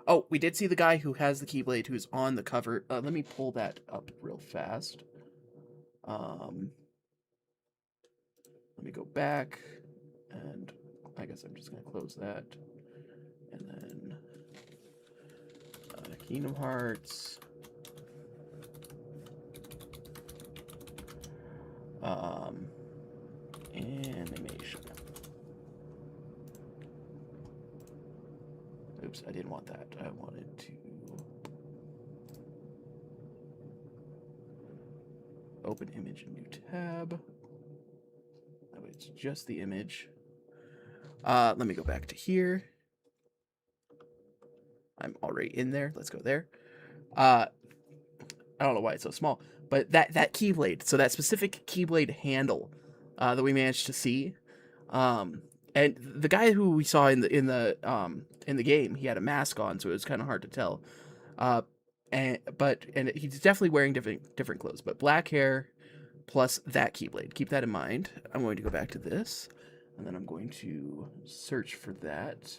Oh, we did see the guy who has the Keyblade who's on the cover. Let me pull that up real fast. Let me go back, and I guess I'm just going to close that. And then Kingdom Hearts. Animation. Oops, I didn't want that. I wanted to open image, new tab. That way it's just the image. Let me go back to here. I'm already in there. Let's go there. I don't know why it's so small, but that Keyblade, so that specific Keyblade handle that we managed to see, and the guy who we saw in the game, he had a mask on, so it was kind of hard to tell. And he's definitely wearing different clothes, but black hair plus that Keyblade. Keep that in mind. I'm going to go back to this, and then I'm going to search for that.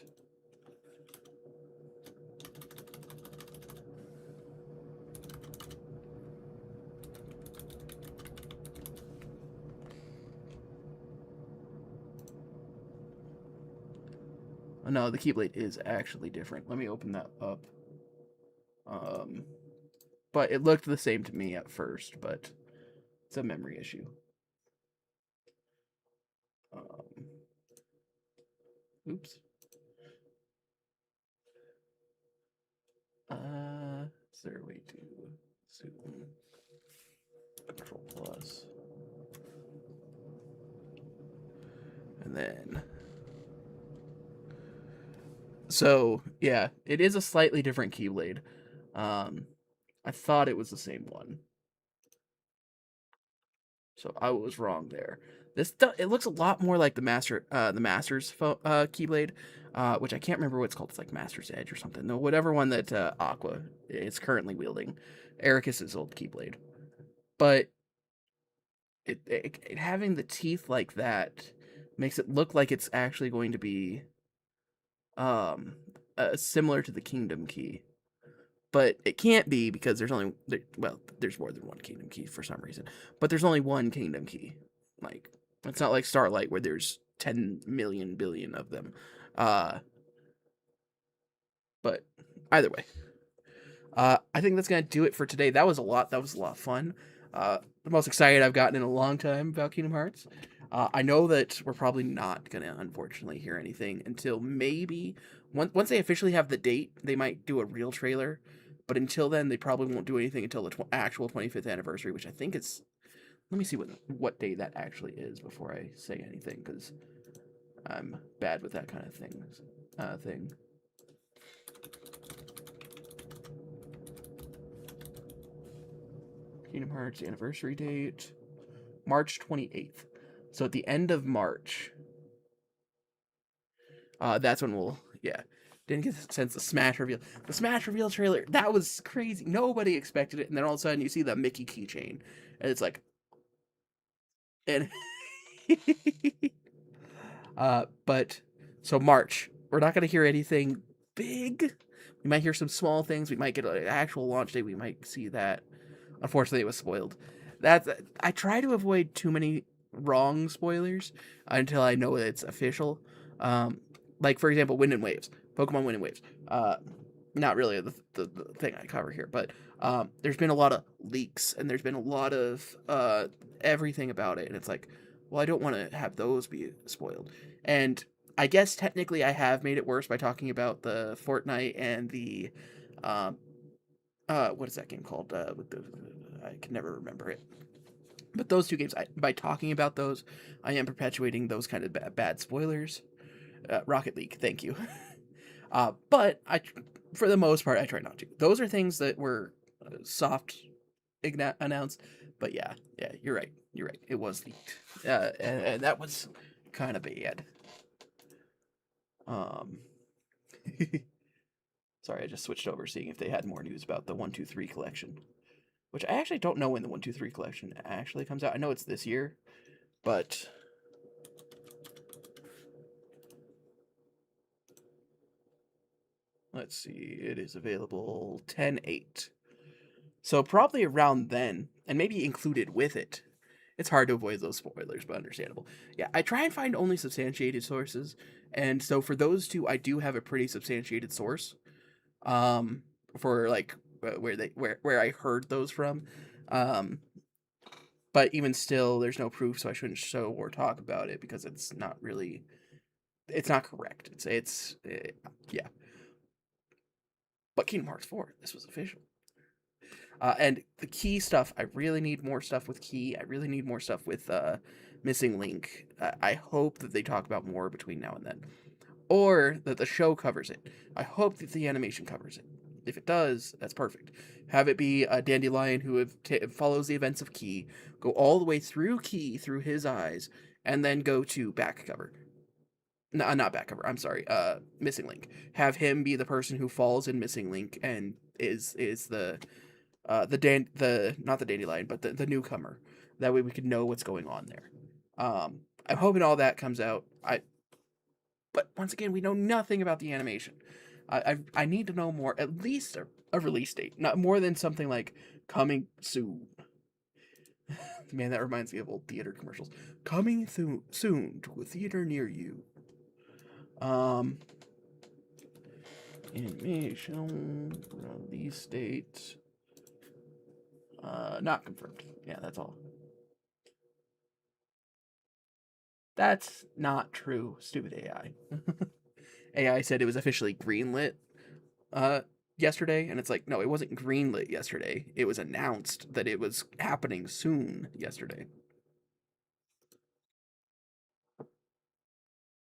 Oh, no, the Keyblade is actually different. Let me open that up. But it looked the same to me at first, but it's a memory issue. Oops. Is there a way to zoom? Control plus. And then. So, yeah, it is a slightly different Keyblade. I thought it was the same one. So I was wrong there. It looks a lot more like the Master's Keyblade, which I can't remember what it's called. It's like Master's Edge or something. No, whatever one that Aqua is currently wielding, Ericus's old Keyblade. But it having the teeth like that makes it look like it's actually going to be similar to the Kingdom Key. But it can't be because there's more than one Kingdom Key for some reason. But there's only one Kingdom Key. Like, it's not like Starlight where there's 10 million billion of them. But either way, I think that's gonna do it for today. That was a lot. That was a lot of fun. The most excited I've gotten in a long time about Kingdom Hearts. I know that we're probably not gonna, unfortunately, hear anything until maybe once they officially have the date. They might do a real trailer, but until then, they probably won't do anything until the actual 25th anniversary, which I think is. Let me see what day that actually is before I say anything, because I'm bad with that kind of thing. Kingdom Hearts anniversary date, March 28th. So at the end of March, that's when we'll, didn't get the sense of Smash reveal. The Smash reveal trailer, that was crazy. Nobody expected it, and then all of a sudden you see the Mickey keychain, and it's like, and but so March, we're not gonna hear anything big. We might hear some small things. We might get an actual launch date. We might see that. Unfortunately, it was spoiled. I try to avoid too many wrong spoilers until I know it's official. Like for example, Wind and Waves, Pokemon Wind and Waves. Not really the thing I cover here, but there's been a lot of leaks and there's been a lot of everything about it, and it's like, well, I don't want to have those be spoiled. And I guess technically I have made it worse by talking about the Fortnite and the what is that game called? I can never remember it. But those two games, by talking about those, I am perpetuating those kind of bad spoilers. Rocket League, thank you. But for the most part, I try not to. Those are things that were soft announced. But yeah, you're right. It was leaked, and that was kind of bad. Sorry, I just switched over, seeing if they had more news about the 1-2-3 collection, which I actually don't know when the 1-2-3 collection actually comes out. I know it's this year, but let's see. It is available 10/8. So probably around then, and maybe included with it. It's hard to avoid those spoilers, but understandable. Yeah, I try and find only substantiated sources, and so for those two, I do have a pretty substantiated source. For like where I heard those from. But even still, there's no proof, so I shouldn't show or talk about it because it's not correct. Yeah. But Kingdom Hearts 4, this was official. And the Key stuff, I really need more stuff with Key. I really need more stuff with Missing Link. I hope that they talk about more between now and then. Or that the show covers it. I hope that the animation covers it. If it does, that's perfect. Have it be a Dandelion who follows the events of Key, go all the way through Key, through his eyes, and then go to back cover. No, not back cover. I'm sorry. Missing Link. Have him be the person who falls in Missing Link and is the not the Dandelion, but the newcomer. That way we can know what's going on there. I'm hoping all that comes out. But once again, we know nothing about the animation. I need to know more, at least a release date, not more than something like coming soon. Man, that reminds me of old theater commercials. Coming soon to a theater near you. Animation release date. Not confirmed. Yeah, that's all. That's not true, stupid AI. AI said it was officially greenlit yesterday, and it's like, no, it wasn't greenlit yesterday. It was announced that it was happening soon yesterday.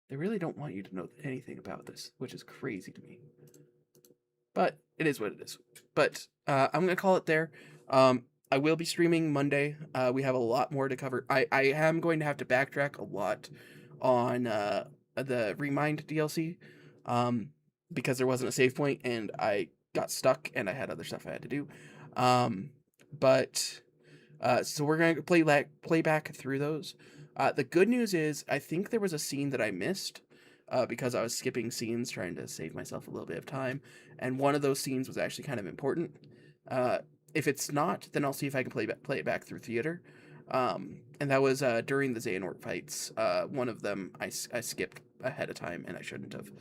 They really don't want you to know anything about this, which is crazy to me. But it is what it is. But I'm going to call it there. I will be streaming Monday. We have a lot more to cover. I am going to have to backtrack a lot on the Remind DLC because there wasn't a save point and I got stuck and I had other stuff I had to do. So we're going to play back through those. The good news is I think there was a scene that I missed because I was skipping scenes trying to save myself a little bit of time. And one of those scenes was actually kind of important. If it's not, then I'll see if I can play it back through theater. And that was during the Xehanort fights. One of them I skipped ahead of time, and I shouldn't have.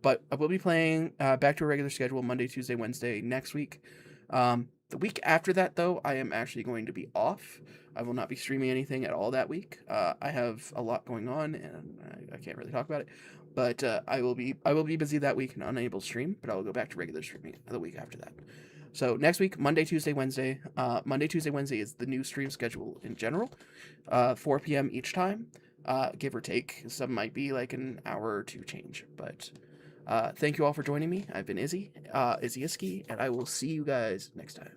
But I will be playing back to a regular schedule Monday, Tuesday, Wednesday next week. The week after that, though, I am actually going to be off. I will not be streaming anything at all that week. I have a lot going on, and I can't really talk about it. But I will be busy that week and unable to stream. But I will go back to regular streaming the week after that. So next week, Monday, Tuesday, Wednesday. Monday, Tuesday, Wednesday is the new stream schedule in general. 4 p.m. each time, give or take. Some might be like an hour or two change, but. Thank you all for joining me. I've been Izzy, Izzy Iski, and I will see you guys next time.